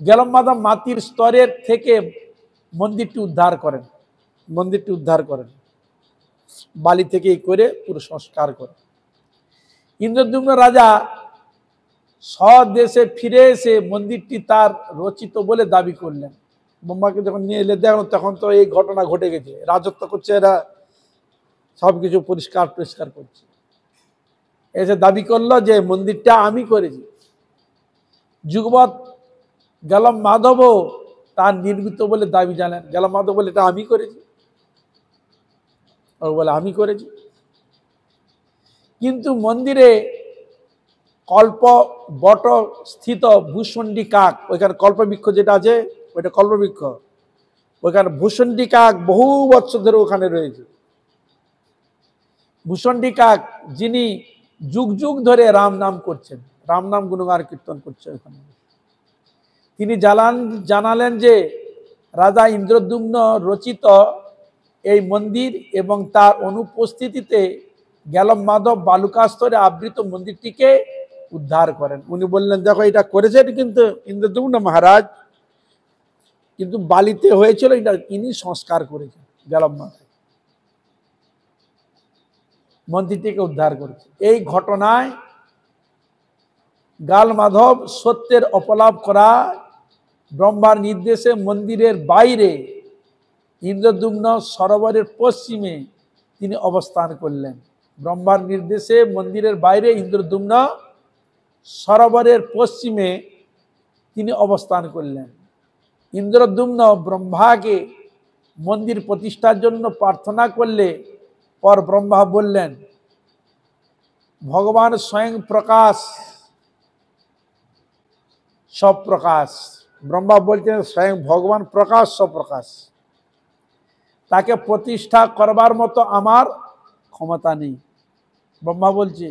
[SPEAKER 1] গেলম মাধব মাটির স্তরের থেকে মন্দিরটি উদ্ধার করেন, বালি থেকে করে পুরো সংস্কার করেন। ইন্দ্রদ্যুম্ন রাজা স্বদেশে ফিরে এসে মন্দিরটি তার রচিত বলে দাবি করলেন। ব্রহ্মাকে যখন নিয়ে এলে দেখলো তখন তো এই ঘটনা ঘটে গেছে, রাজত্ব করছে এরা, সবকিছু পরিষ্কার করছে। এসে দাবি করলো যে মন্দিরটা আমি করেছি। যুগপৎ গেলম মাধবও তার নির্মিত বলে দাবি জানেন। গেলম মাধব বলে এটা আমি করেছি, ও বলে আমি করেছি। কিন্তু মন্দিরে কল্প বট স্থিত ভূষণ্ডী কাক, ওইখানে কল্পবৃক্ষ যেটা আছে ওইটা কল্পবৃক্ষ, ওইখানে ভূষণ্ডী কাক বহু বছর ধরে ওখানে রয়েছে। ভূষণ্ডী কাক যিনি যুগ যুগ ধরে রাম নাম করছেন, রাম নাম গুণগান কীর্তন করছে ওখানে। তিনি জানালেন যে রাজা ইন্দ্রদ্যুম্ন রচিত এই মন্দির এবং তার অনুপস্থিতিতে জ্ঞালম মাধব বালুকাস্তরে আবৃত মন্দিরটিকে উদ্ধার করেন। উনি বললেন, দেখো এটা করেছেন কিন্তু ইন্দ্রদ্যুম্ন মহারাজ, কিন্তু বালিতে হয়েছিল, এটা ইনি সংস্কার করেছেন, জ্ঞালম মাধব মন্দিরটিকে উদ্ধার করেছে। এই ঘটনায় গাল মাধব সত্যের অপলাপ করা ব্রহ্মার নির্দেশে মন্দিরের বাইরে ইন্দ্রদ্যুম্ন সরোবরের পশ্চিমে তিনি অবস্থান করলেন। ব্রহ্মার নির্দেশে মন্দিরের বাইরে ইন্দ্রদ্যুম্ন সরোবরের পশ্চিমে তিনি অবস্থান করলেন। ইন্দ্রদ্যুম্ন ব্রহ্মাকে মন্দির প্রতিষ্ঠার জন্য প্রার্থনা করলে পর ব্রহ্মা বললেন, ভগবান স্বয়ং প্রকাশ সপ্রকাশ। ব্রহ্মা বলছেন স্বয়ং ভগবান প্রকাশ সপ্রকাশ, তাকে প্রতিষ্ঠা করবার মতো আমার ক্ষমতা নেই। ব্রহ্মা বলছে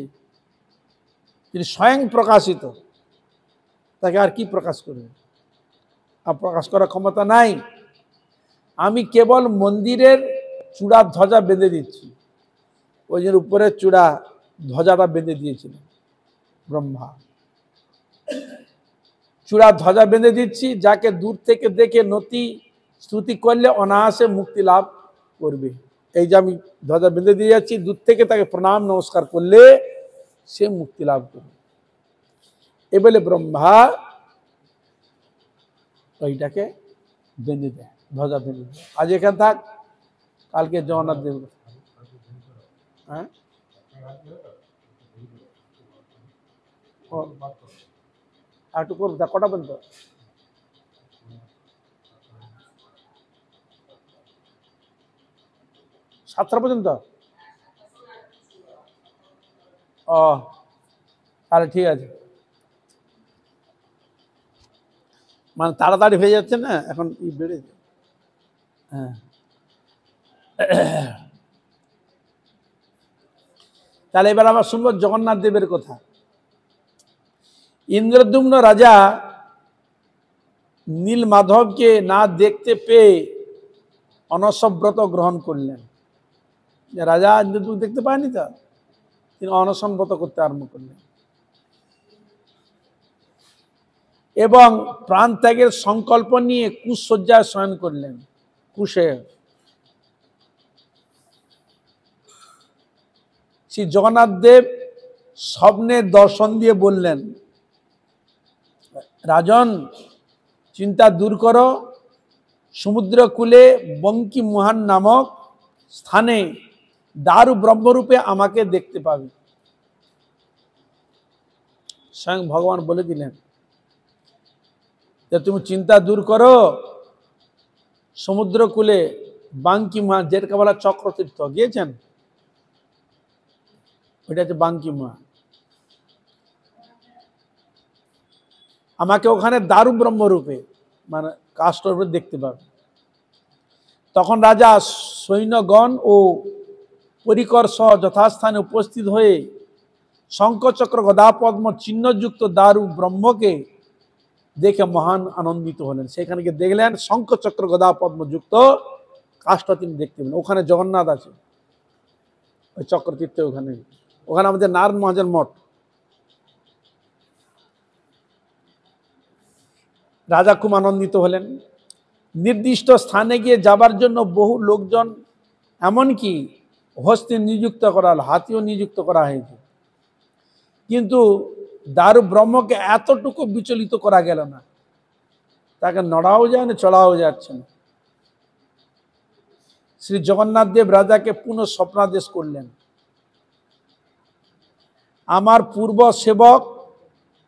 [SPEAKER 1] তিনি স্বয়ং প্রকাশিত, তাকে আর কি প্রকাশ করবে, আর প্রকাশ করার ক্ষমতা নাই। আমি কেবল মন্দিরের চূড়া ধ্বজা বেঁধে দিচ্ছি। ওই যে উপরের চূড়া ধ্বজাটা বেঁধে দিয়েছিলেন ব্রহ্মা, চূড়া ধ্বজা বেঁধে দিচ্ছি, যাকে দূর থেকে দেখে নতি স্তুতি করলে অনায়াসে মুক্তি লাভ করবে। এই যে আমি ধ্বজা বেঁধে দিয়ে যাচ্ছি, দূর থেকে তাকে প্রণাম নমস্কার করলে সে মুক্তি লাভ করবে। এ বলে ব্রহ্মা ওইটাকে বেঁধে দেয়, ধ্বজা বেঁধে দেয়। আজ এখানে থাক, কালকে জগন্নাথ দেব। হ্যাঁ, একটু করবো, কটা পর্যন্ত? 7টা পর্যন্ত? ও তাহলে ঠিক আছে, মানে তাড়াতাড়ি হয়ে যাচ্ছে না এখন, বেড়ে যায়। হ্যাঁ, তাহলে এবার আমরা শুনবো জগন্নাথ দেবের কথা। ইন্দ্রদ্যুম্ন রাজা নীল মাধবকে না দেখতে পেয়ে অনশব্রত গ্রহণ করলেন। রাজা ইন্দ্রদ্যুম্ন দেখতে পায়নি, তা তিনি অনশন ব্রত করতে আরম্ভ করলেন এবং প্রাণ ত্যাগের সংকল্প নিয়ে কুশয্যায় শয়ন করলেন। কুশে শ্রী জগন্নাথ দেব স্বপ্নে দর্শন দিয়ে বললেন, রাজন চিন্তা দূর করো, সমুদ্র কূলে বঙ্কি মহান নামক স্থানে দারু ব্রহ্মরূপে আমাকে দেখতে পাবে। স্বয়ং ভগবান বলে দিলেন যে তুমি চিন্তা দূর করো, সমুদ্র কূলে বাঙ্কি মহান, যেটাকে বলা চক্রতীর্থ, গিয়েছেন? ওইটা হচ্ছে বাঙ্কি মহান। আমাকে ওখানে দারু ব্রহ্মরূপে, মানে কাষ্ঠরূপে দেখতে পাবে। তখন রাজা সৈন্যগণ ও পরিকর সহ যথাস্থানে উপস্থিত হয়ে শঙ্খচক্র গদা পদ্ম চিহ্নযুক্ত দারু ব্রহ্মকে দেখে মহান আনন্দিত হলেন। সেখানে গিয়ে দেখলেন শঙ্খচক্র গদা পদ্মযুক্ত কাষ্ঠ তিনি দেখতে পেলেন। ওখানে জগন্নাথ আছে, ওই চক্রতীর্থে, ওখানে আমাদের নারায়ণ মহাজন মঠ। রাজা খুব আনন্দিত হলেন। নির্দিষ্ট স্থানে গিয়ে যাবার জন্য বহু লোকজন, এমনকি হস্তি নিযুক্ত করা হলো, হাতিও নিযুক্ত করা হয়েছে, কিন্তু দারু ব্রহ্মকে এতটুকু বিচলিত করা গেল না, তাকে নড়াও যায় না, চড়াও যাচ্ছে না। শ্রী জগন্নাথ দেব রাজাকে পুনঃ স্বপ্নাদেশ করলেন, আমার পূর্ব সেবক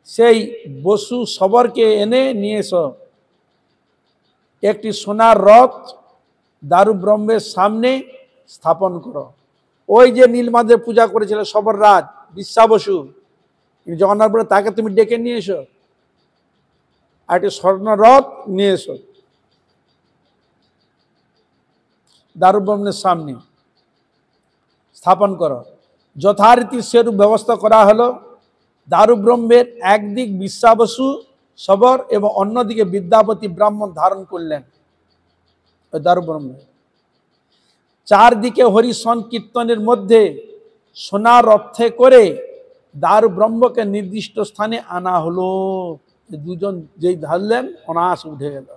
[SPEAKER 1] সেই বসু শবরকে এনে নিয়ে এসো, একটি সোনার রথ দারু ব্রহ্মের সামনে স্থাপন করো। ওই যে নীলমাধবের পূজা করেছিল শবর রাজ বিশ্বা বসু, জগন্নাথ বলে তাকে তুমি ডেকে নিয়ে এসো, আর একটি স্বর্ণ রথ নিয়ে এসো, দারু ব্রহ্মের সামনে স্থাপন করো। যথারীতি সেরূপ ব্যবস্থা করা হলো। দারু ব্রহ্মের একদিক বিশ্বাবসু সবর এবং অন্যদিকে বিদ্যাপতি ব্রাহ্মণ ধারণ করলেন ওই দারু ব্রহ্মে। চারদিকে হরি সংকীর্তনের মধ্যে সোনার রথে করে দারু ব্রহ্মকে নির্দিষ্ট স্থানে আনা হলো। দুজন যেই ধরলেন অনায়াস উঠে গেল।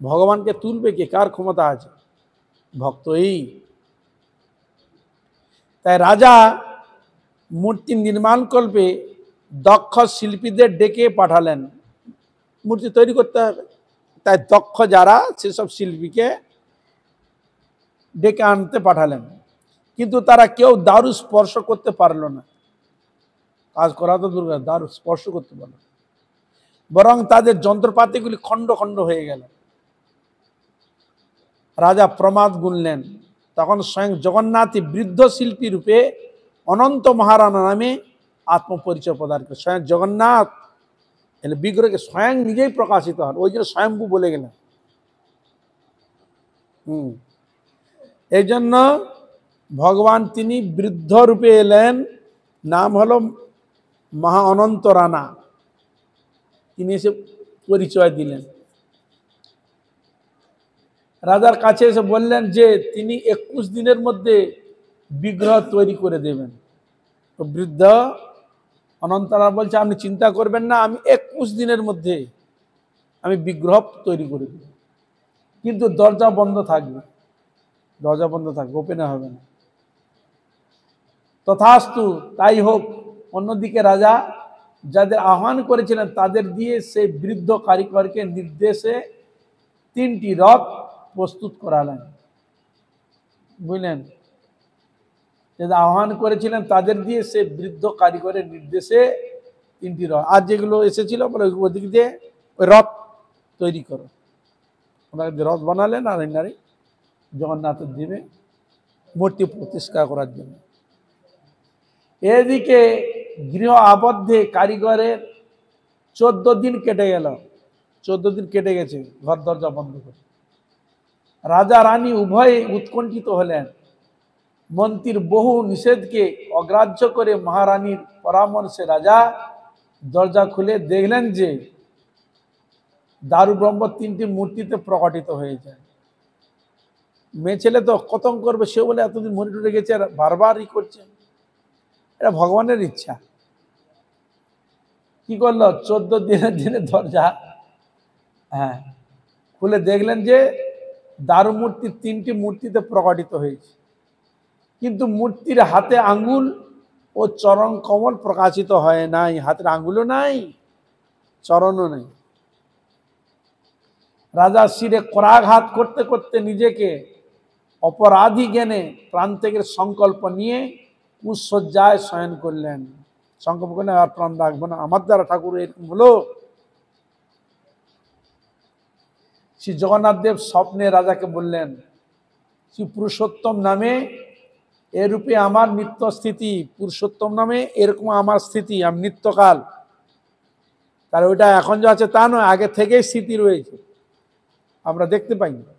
[SPEAKER 1] ভগবানকে তুলবে কে? কার ক্ষমতা আছে? ভক্তই। তাই রাজা মূর্তি নির্মাণকল্পে দক্ষ শিল্পীদের ডেকে পাঠালেন। মূর্তি তৈরি করতে হবে, তাই দক্ষ যারা সেসব শিল্পীকে ডেকে আনতে পাঠালেন। কিন্তু তারা কেউ দারু স্পর্শ করতে পারল না। কাজ করা তো দুর্গা, দারু স্পর্শ করতে পারল না, বরং তাদের যন্ত্রপাতিগুলি খণ্ড খণ্ড হয়ে গেল। রাজা প্রমাদ গুনলেন। তখন স্বয়ং জগন্নাথই বৃদ্ধ শিল্পী রূপে অনন্ত মহারানা নামে আত্মপরিচয় প্রদান করে। স্বয়ং জগন্নাথ এলে বিগ্রহকে স্বয়ং নিজেই প্রকাশিত হন, ওই জন্য স্বয়ম্ভু বলে গেলেন। এই জন্য ভগবান তিনি বৃদ্ধ রূপে এলেন, নাম হলো মহা অনন্ত রানা। তিনি এসে পরিচয় দিলেন। রাজার কাছে এসে বললেন যে তিনি 21 দিনের মধ্যে বিগ্রহ তৈরি করে দেবেন। তো বৃদ্ধ অনন্তরা বলছে আপনি চিন্তা করবেন না, আমি 21 দিনের মধ্যে আমি বিগ্রহ তৈরি করে দেব, কিন্তু দরজা বন্ধ থাকবে, দরজা বন্ধ থাকবে, ওপেনে হবে না। তথাস্তু, তাই হোক। অন্যদিকে রাজা যাদের আহ্বান করেছিলেন তাদের দিয়ে সেই বৃদ্ধ কারিগরকে নির্দেশে 3টি রথ প্রস্তুত করালেন। বুঝলেন, যাদের আহ্বান করেছিলেন তাদের দিয়ে সে বৃদ্ধ কারিগরের নির্দেশে 3টি রথ, আর যেগুলো এসেছিল বলে ওদিক দিয়ে ওই রথ তৈরি করো। ওনারা রথ বানালেন আর নারী জগন্নাথের দিবে মূর্তি প্রতিষ্ঠা করার জন্য। এদিকে গৃহ আবদ্ধে কারিগরের 14 দিন কেটে গেল। 14 দিন কেটে গেছে ঘর দরজা বন্ধ করে। রাজা রানী উভয়ে উৎকণ্ঠিত হলেন। মন্ত্রীর বহু নিষেধকে অগ্রাহ্য করে মহারানীর পরামর্শে রাজা দরজা খুলে দেখলেন যে দারু ব্রহ্ম 3টি মূর্তিতে প্রকটিত হয়ে যায়। মেয়ে ছেলে তো কতম করবে, সে বলে এতদিন মনিটরে গেছে আর বারবারই করছে, এটা ভগবানের ইচ্ছা। কি করলো, 14 দিনের দিনে দরজা খুলে দেখলেন যে দারু মূর্তি 3টি মূর্তিতে প্রকটিত হয়েছে, কিন্তু মূর্তির হাতে আঙ্গুল ও চরণ কমল প্রকাশিত হয় নাই। হাতের আঙ্গুলও নাই, চরণও নেই। রাজা শিরে করাঘাত করতে করতে নিজেকে অপরাধী জ্ঞানে প্রাণত্যাগের সংকল্প নিয়ে কুশয্যায় শয়ন করলেন। সংকল্প করলেন আর প্রাণ রাখবো না, আমার দ্বারা ঠাকুর এরকম হলো। শ্রী জগন্নাথ দেব স্বপ্নে রাজাকে বললেন, শ্রী পুরুষোত্তম নামে এরূপে আমার নিত্য স্থিতি, পুরুষোত্তম নামে এরকম আমার স্থিতি, আমি নিত্যকাল। তার ওইটা এখন যে আছে তা নয়, আগে থেকেই স্থিতি রয়েছে, আমরা দেখতে পাই না।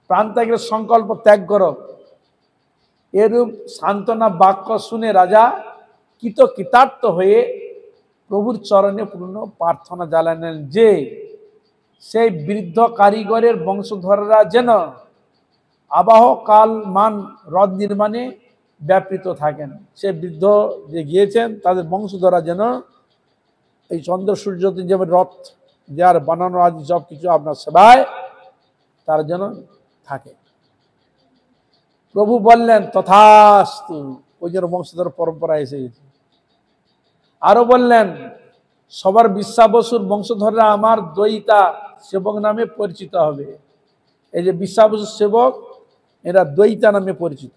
[SPEAKER 1] প্রাণ ত্যাগের সংকল্প ত্যাগ করো। এরূপ সান্ত্বনা বাক্য শুনে রাজা কৃতার্থ হয়ে প্রভুর চরণে পূর্ণ প্রার্থনা জানালেন যে সেই বৃদ্ধ কারিগরের বংশধররা যেন আবাহ কাল মান রথ নির্মাণে ব্যাপৃত থাকেন। সে বৃদ্ধ যে গিয়েছেন তাদের বংশধররা যেন এই চন্দ্র সূর্য যেমন রথ যার বানানো আদি সব কিছু আপনার সেবায় তার যেন থাকে। প্রভু বললেন তথাস্তু, ওই জন্য বংশধর পরম্পরা এসে গেছে। আরো বললেন সবার বিশ্বাবসুর বংশধররা আমার দ্বৈতা সেবক নামে পরিচিত হবে। এই যে বিশ্বাবসুর সেবক এরা দ্বৈতা নামে পরিচিত।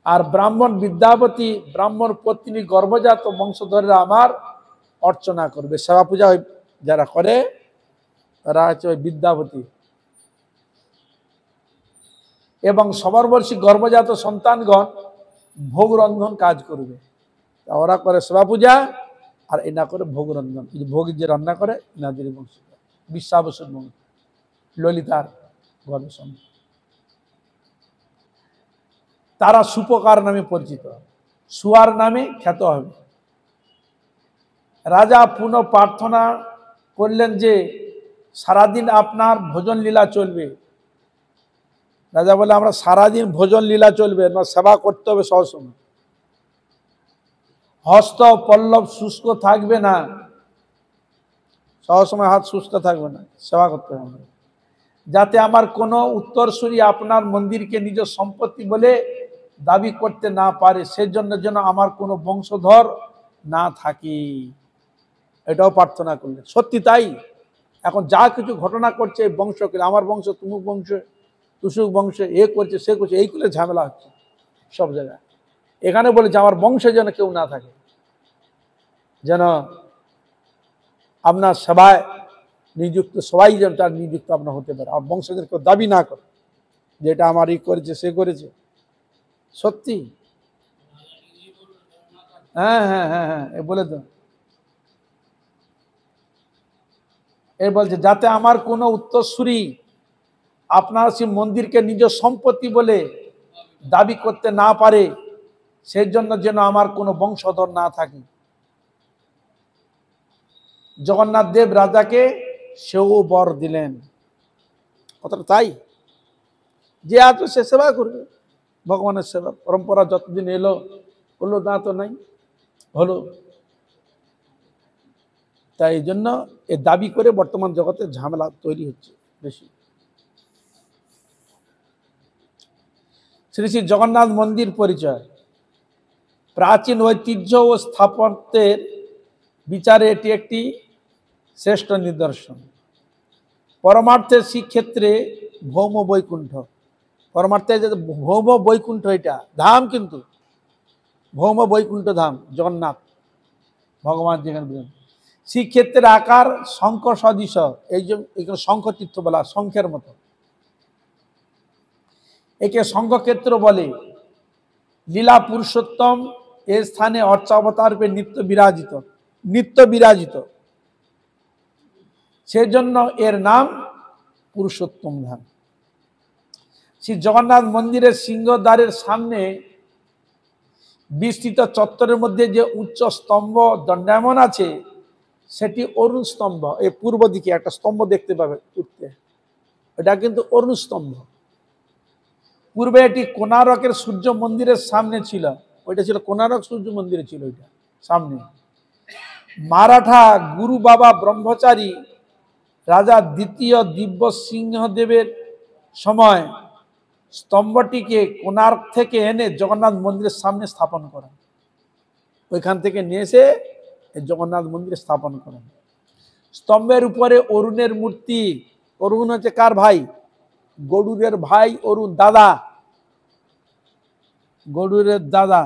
[SPEAKER 1] আর ব্রাহ্মণ বিদ্যাপতি ব্রাহ্মণ পত্নী গর্ভজাত বংশধররা আমার অর্চনা করবে। সেবা পূজা যারা করে তারা হচ্ছে ওই বিদ্যাপতি। এবং সবরবর্ষী গর্ভজাত সন্তানগণ ভোগ রন্ধন কাজ করবে। ওরা করে সেবা পূজা আর এনা করে ভোগ রন্ধন। ভোগ যে রান্না করে এনাদের বংশ, বিশ্বাবসুর বংশ, ললিতার গর্ভ সন্তান। তারা সুপকার নামে পরিচিত, সুয়ার নামে খ্যাত হবে। রাজা পুনঃ প্রার্থনা করলেন যে সারাদিন আপনার ভোজন লীলা চলবে। রাজা বলে আমরা সারাদিন ভোজন লীলা চলবে না, সেবা করতে হবে সবসময়। হস্ত পল্লব শুষ্ক থাকবে না, সবসময় হাত শুষ্ক থাকবে না, সেবা করতে হবে। যাতে আমার কোনো উত্তরসূরি আপনার মন্দিরকে নিজ সম্পত্তি বলে দাবি করতে না পারে, সেজন্য যেন আমার কোনো বংশধর না থাকে। এটাও প্রার্থনা করলেন। সত্যি তাই, এখন যা কিছু ঘটনা করছে এই বংশকে, আমার বংশ তুমুক বংশ, তুসুক বংশ, এ করছে সে করছে, এইগুলো ঝামেলা হচ্ছে সব জায়গায়। এখানে বলেছে আমার বংশে যেন কেউ না থাকে, যেন আপনার সেবায় নিযুক্ত সবাই যেন তার নিযুক্ত আপনার হতে পারে, আর বংশধর কেউ দাবি না করে যে এটা আমার ই করেছে সে করেছে। সত্যি, হ্যাঁ হ্যাঁ হ্যাঁ হ্যাঁ, এ বলে তো, এ বলছে যাতে আমার কোনো উত্তরসূরি আপনার সেই মন্দিরকে নিজ সম্পত্তি বলে দাবি করতে না পারে, সেই জন্য যেন আমার কোনো বংশধর না থাকে। জগন্নাথ দেব রাজাকে সেও বর দিলেন। কথাটা তাই, যে আছে সে সেবা করবে, ভগবানের সেবা পরম্পরা যতদিন এলো হলো, তা তো নাই হলো। তাই এই জন্য এ দাবি করে বর্তমান জগতে ঝামেলা তৈরি হচ্ছে বেশি। শ্রী শ্রী জগন্নাথ মন্দির পরিচয়। প্রাচীন ঐতিহ্য ও স্থাপত্যের বিচারে এটি একটি শ্রেষ্ঠ নিদর্শন। পরমার্থের শ্রীক্ষেত্রে ভৌম বৈকুণ্ঠ, পরমার্থে যে ভৌম বৈকুণ্ঠ এটা ধাম, কিন্তু ভৌম বৈকুণ্ঠ ধাম জগন্নাথ ভগবান যেখানে শ্রীক্ষেত্রের আকার শঙ্খ সদৃশ, এই যে এখানে শঙ্খ তীর্থ বলা, শঙ্খের মতো, একে শঙ্খক্ষেত্র বলে। লীলা পুরুষোত্তম এ স্থানে অর্চাবতার রূপে নিত্য বিরাজিত, সেজন্য এর নাম পুরুষোত্তম ধাম। শ্রী জগন্নাথ মন্দিরের সিংহদ্বারের সামনে বিস্তৃত চত্বরের মধ্যে যে উচ্চ স্তম্ভ দণ্ডায়মান আছে সেটি অরুণ স্তম্ভ। এই পূর্ব দিকে একটা স্তম্ভ দেখতে পাবে উঠতে, এটা কিন্তু অরুণ স্তম্ভ। পূর্বে এটি কোণারকের সূর্য মন্দিরের সামনে ছিল, ওইটা ছিল কোণারক সূর্য মন্দিরে ছিল ওইটা সামনে। মারাঠা গুরু বাবা ব্রহ্মচারী রাজা দ্বিতীয় দিব্য সিংহদেবের সময় স্তম্ভটিকে কোণার্ক থেকে এনে জগন্নাথ মন্দিরের সামনে স্থাপন করেন। ওইখান থেকে নিয়ে এসে জগন্নাথ মন্দিরে স্থাপন করেন। স্তম্ভের উপরে অরুণের মূর্তি। অরুণ হচ্ছে কার ভাই? গরুরের ভাই অরুণ, দাদা, গরুরের দাদা।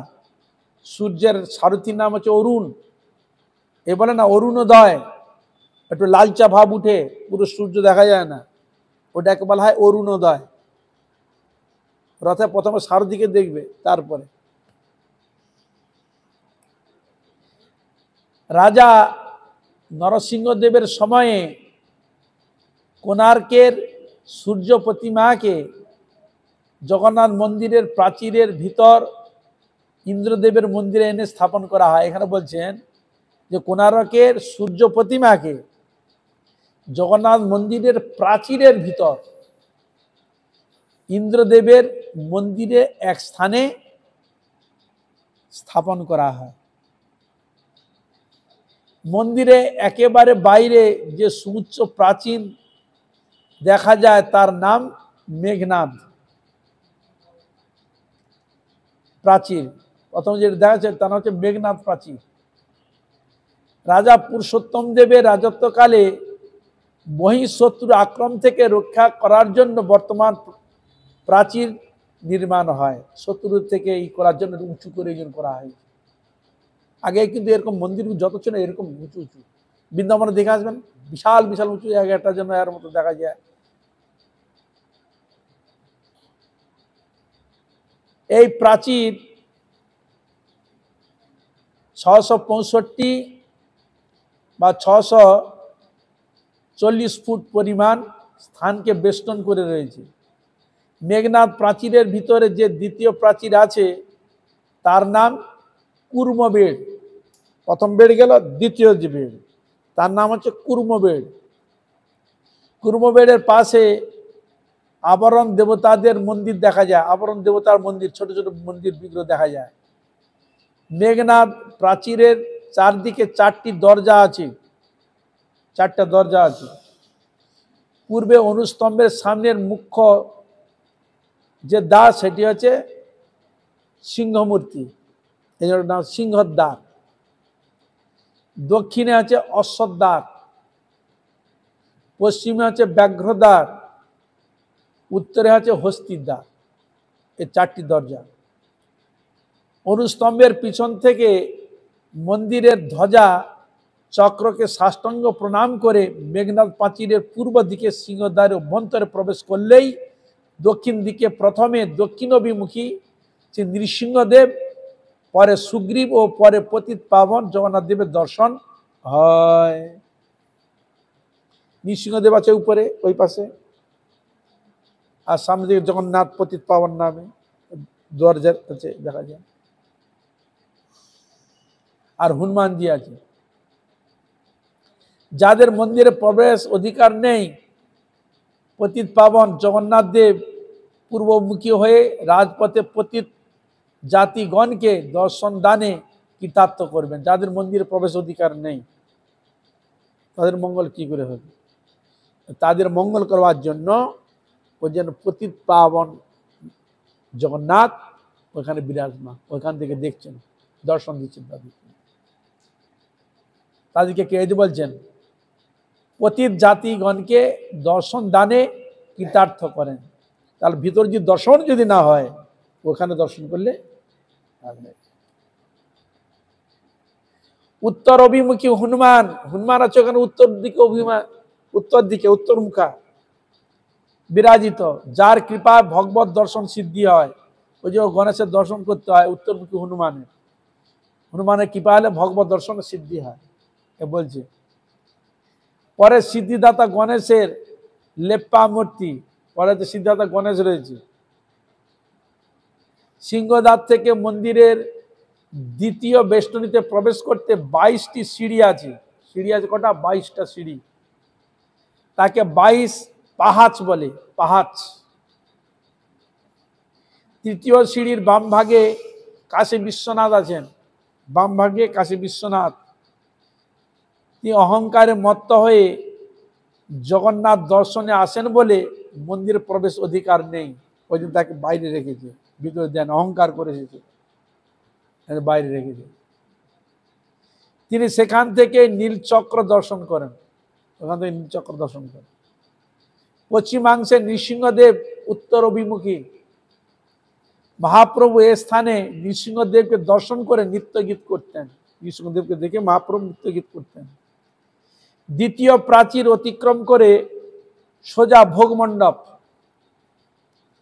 [SPEAKER 1] সূর্যের সারথীর নাম হচ্ছে অরুণ। এ বলে না অরুণোদয়, একটু লালচা ভাব উঠে, পুরো সূর্য দেখা যায় না, ওটাকে বলা হয় অরুণোদয়। রথে প্রথমে সারথীকে দেখবে, তারপরে রাজা নরসিংহদেবের সময়ে কোণার্কের সূর্য প্রতিমাকে জগন্নাথ মন্দিরের প্রাচীরের ভিতর ইন্দ্রদেবের মন্দিরে এনে স্থাপন করা হয়। এখানে বলছেন যে কোণার্কের সূর্য প্রতিমাকে জগন্নাথ মন্দিরের প্রাচীরের ভিতর ইন্দ্রদেবের মন্দিরে এক স্থানে স্থাপন করা হয়। মন্দিরে একেবারে বাইরে যে সুউচ্চ প্রাচীর দেখা যায় তার নাম মেঘনাদ প্রাচীর। প্রথম যেটা দেখা যাচ্ছে তার নাম হচ্ছে মেঘনাদ প্রাচীর। রাজা পুরুষোত্তম দেবের রাজত্বকালে বহিঃশত্রু আক্রমণ থেকে রক্ষা করার জন্য বর্তমান প্রাচীর নির্মাণ হয়। শত্রু থেকে ই করার জন্য উঁচু করে করা হয়। আগে কিন্তু এরকম মন্দির যত ছিল এরকম উঁচু উঁচু, বৃন্দাবনে দেখে আসবেন বিশাল বিশাল উঁচু জায়গাটা যেন এর মতো দেখা যায়। এই প্রাচীর 665 বা 640 ফুট পরিমাণ স্থানকে বেষ্টন করে রয়েছে। মেঘনাদ প্রাচীরের ভিতরে যে দ্বিতীয় প্রাচীর আছে তার নাম কুর্মবেড়। প্রথম বেড় গেল, দ্বিতীয় যে বেড় তার নাম হচ্ছে কুর্মবেড়। কুর্মবেড়ের পাশে আবরণ দেবতাদের মন্দির দেখা যায়, আবরণ দেবতার মন্দির, ছোট ছোট মন্দির বিগ্রহ দেখা যায়। মেঘনাদ প্রাচীরের চারদিকে চারটি দরজা আছে, চারটা দরজা আছে। পূর্বে অনুস্তম্ভের সামনের মুখ্য যে দ্বার সেটি হচ্ছে সিংহমূর্তি, এই জন্য নাম সিংহর দ্বার। দক্ষিণে আছে অশ্বদ্বার, পশ্চিমে আছে ব্যাঘ্রদ্বার, উত্তরে আছে হস্তির দ্বার। এই চারটি দরজা। অনুস্তম্ভের পিছন থেকে মন্দিরের ধ্বজা চক্রকে সাষ্টাঙ্গ প্রণাম করে মেঘনাদ প্রাচীরের পূর্ব দিকে সিংহদ্বারে অভ্যন্তরে প্রবেশ করলেই দক্ষিণ দিকে প্রথমে দক্ষিণ অভিমুখী শ্রী নৃসিংহদেব, পরে সুগ্রীব ও পরে পতিত পাবন জগন্নাথ দেবের দর্শন হয়। নৃসিংহদেব আছে উপরে ওই পাশে, আর সামনে দিকে জগন্নাথ পতিত পাবন নামে দরজা আছে দেখা যায়, আর হনুমানজি আছে। যাদের মন্দিরে প্রবেশ অধিকার নেই, পতিত পাবন জগন্নাথ দেব পূর্বমুখী হয়ে রাজপথে পতিত জাতিগণকে দর্শন দানে কৃতার্থ করবেন। যাদের মন্দিরে প্রবেশ অধিকার নেই তাদের মঙ্গল কি করে হবে? তাদের মঙ্গল করবার জন্য ওই যেন পতিত পাবন জগন্নাথ ওখানে বিরাজমান, ওইখান থেকে দেখছেন, দর্শন দিচ্ছেন তাদেরকে কে বলছেন? পতিত জাতিগণকে দর্শন দানে কৃতার্থ করেন। তাহলে ভিতর যে দর্শন যদি না হয়, ওখানে দর্শন করলে উত্তর অভিমুখী হনুমান, হনুমান আছে ওখানে উত্তর দিকে অভিমান, উত্তর দিকে উত্তরমুখা বিরাজিত, যার কৃপা ভগবত দর্শন সিদ্ধি হয়। ওই যে গণেশের দর্শন করতে হয় উত্তরমুখী হনুমানের, হনুমানের কৃপা হলে ভগবত দর্শন সিদ্ধি হয় এ বলছে। পরে সিদ্ধিদাতা গণেশের লেপ্পা মূর্তি, পরে যে সিদ্ধিদাতা গণেশ রয়েছে। সিংহদ্বার থেকে মন্দিরের দ্বিতীয় বেষ্টনীতে প্রবেশ করতে 22টি সিঁড়ি আছে। সিঁড়ি আছে কটা? 22টা সিঁড়ি। তাকে 22 পাহাচ বলে, পাহাচ। তৃতীয় সিঁড়ির বাম ভাগে কাশী বিশ্বনাথ আছেন, বাম ভাগে কাশী বিশ্বনাথ। তিনি অহংকারে মত্ত হয়ে জগন্নাথ দর্শনে আসেন বলে মন্দিরে প্রবেশ অধিকার নেই, ওই দিন তাকে বাইরে রেখেছে, ভিতরে দেন, অহংকার করে এসেছে বাইরে রেখেছে। তিনি সেখান থেকে নীলচক্র দর্শন করেন, ওখান থেকে নীলচক্র দর্শন করেন। পশ্চিমাংশে নৃসিংহদেব উত্তর অভিমুখী। মহাপ্রভু এ স্থানে নৃসিংহদেবকে দর্শন করে নৃত্য গীত করতেন, নৃসিংহদেবকে দেখে মহাপ্রভু নৃত্য গীত করতেন। দ্বিতীয় প্রাচীর অতিক্রম করে সোজা ভোগমণ্ডপ,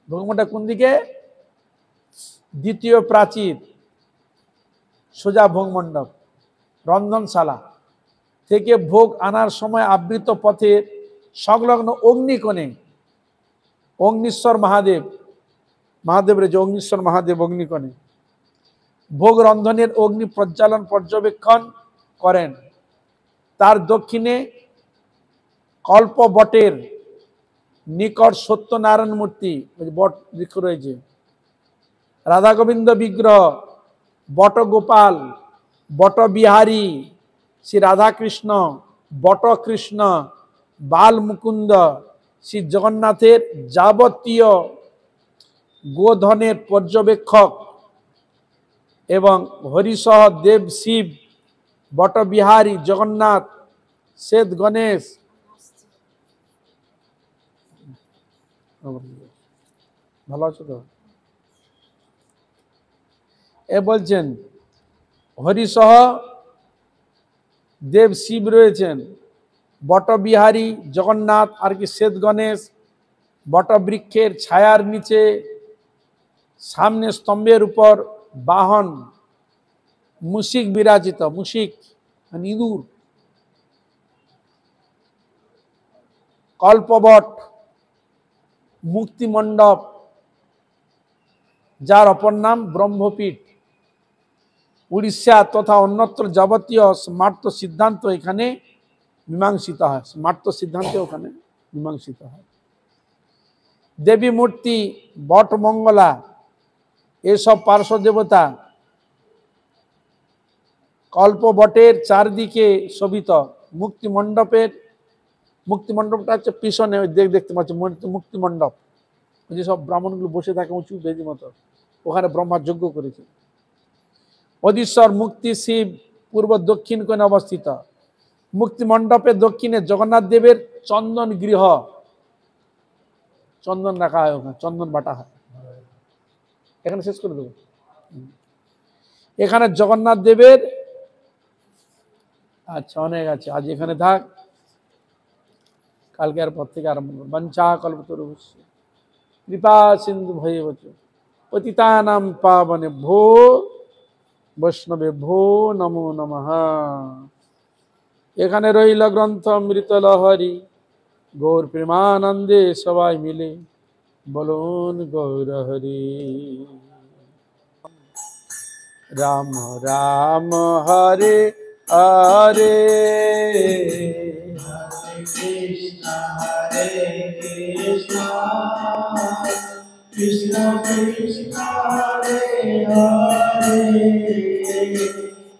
[SPEAKER 1] ভোগমণ্ডপ কোন দিকে? দ্বিতীয় প্রাচীর, সোজা ভোগমণ্ডপ, রন্ধনশালা থেকে ভোগ আনার সময় আবৃত পথে সংলগ্ন অগ্নিকোণে অগ্নিশ্বর মহাদেব, মহাদেবের যে অগ্নিশ্বর মহাদেব অগ্নিকোণে ভোগ রন্ধনের অগ্নি প্রজ্বালন পর্যবেক্ষণ করেন। তার দক্ষিণে কল্পবটের নিকট সত্যনারায়ণ মূর্তি, বট বৃক্ষ রয়েছে, রাধা গোবিন্দ বিগ্রহ, বটগোপাল, বটবিহারী, শ্রী রাধাকৃষ্ণ, বটকৃষ্ণ, বাল মুকুন্দ, শ্রী জগন্নাথের যাবতীয় গোধনের পর্যবেক্ষক এবং হরিসহ দেব শিব, বটবিহারী, জগন্নাথ, শ্বেত গণেশ, ভালো আছো তো? এ বলছেন হরিসহ দেব শিব রয়েছেন, বটবিহারী, জগন্নাথ আর কি শ্বেত গণেশ, বটবৃক্ষের ছায়ার নিচে সামনে স্তম্ভের উপর বাহন মুশিক বিরাজিত, মুশিক মানে ইঁদুর, কল্পবট, মুক্তিমণ্ডপ যার অপর নাম ব্রহ্মপীঠ। উড়িষ্যা তথা অন্যত্র যাবতীয় স্মার্ত সিদ্ধান্ত এখানে মীমাংসিত হয়, স্মার্ত সিদ্ধান্ত ওখানে মীমাংসিত হয়। দেবী মূর্তি, বটমঙ্গলা, এসব পার্শ্ব দেবতা কল্পবটের চারদিকে শোভিত। মুক্তিমণ্ডপটা হচ্ছে পিছনে দেখতে পাচ্ছি মুক্তিমণ্ডপ, যেসব ব্রাহ্মণগুলো বসে থাকে উঁচু বেদি মতো, ওখানে ব্রহ্মা যজ্ঞ করেছে। অধীশ্বর মুক্তি শিব পূর্ব দক্ষিণ কোণে অবস্থিত। মুক্তিমণ্ডপের দক্ষিণে জগন্নাথ দেবের চন্দন গৃহ, চন্দন রাখা হয় ওখানে, চন্দন বাটা হয়। এখানে শেষ করে দেবো। এখানে জগন্নাথ দেবের, আচ্ছা অনেক আছে, আজ এখানে থাক, কালকে আর পর থেকে আরম্ভ করব। বঞ্চা কল্পতরুভ্যশ্চ কৃপা সিন্ধু ভৈবচ পতিতানাং পাবনেভ্যো বৈষ্ণবেভ্যো নমো নমঃ। এখানে রইল গ্রন্থ অমৃত লহরী, গৌর প্রেমানন্দে সবাই মিলে বলুন গৌর হরি। রাম রাম হরে হরে,
[SPEAKER 2] কৃষ্ণ হরে কৃষ্ণ, কৃষ্ণ কৃষ্ণ হরে হরে,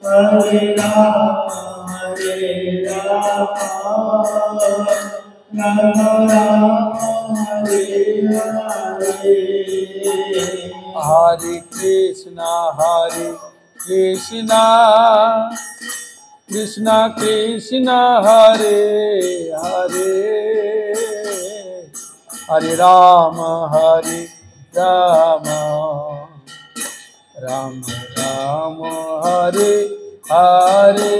[SPEAKER 2] হরে রাম হরে রাম, রাম রাম হরে হরে।
[SPEAKER 1] হরে কৃষ্ণ কৃষ্ণ কৃষ্ণ হরে হরে, হরে Ram Ram Ram Hare Hare.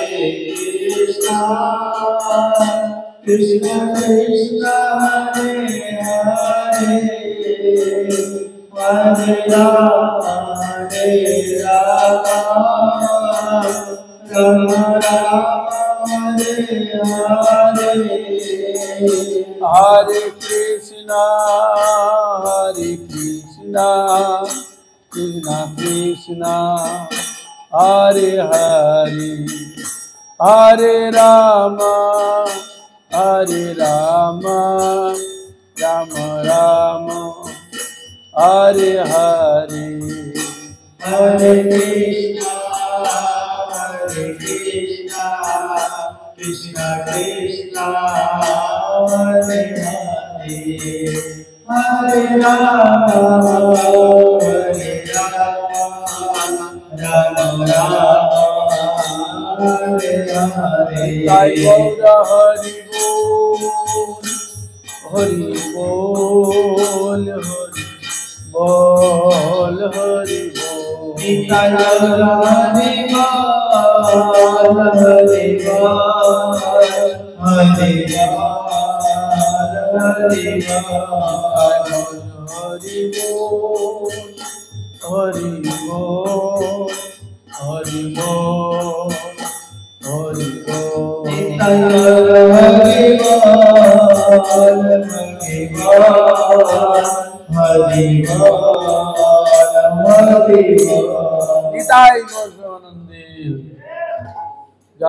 [SPEAKER 2] Hare Krishna, Krishna Krishna Hare Hare, Hare Rama, Rama Rama, Hare Hare.
[SPEAKER 1] Hare Krishna, Krishna Krishna, Hare Hare, Hare Rama, Rama Rama, Hare Hare.
[SPEAKER 2] Hare Krishna, Krishna Krishna, Hare Hare, Hare Rama, Rama Rama, Hare Hare.
[SPEAKER 1] Jai Gaura Hari Bol, Bol Hari Bol.
[SPEAKER 2] Jai Gaura Hari Bol, Hari Bol, Hari Bol, Hari Bol,
[SPEAKER 1] Hari Bol, Hari Bol, Hari Bol.
[SPEAKER 2] Jai Gaura Hari Bol, Hari Bol, Hari Bol, Hari Bol.
[SPEAKER 1] Nitai Gaur Premanande.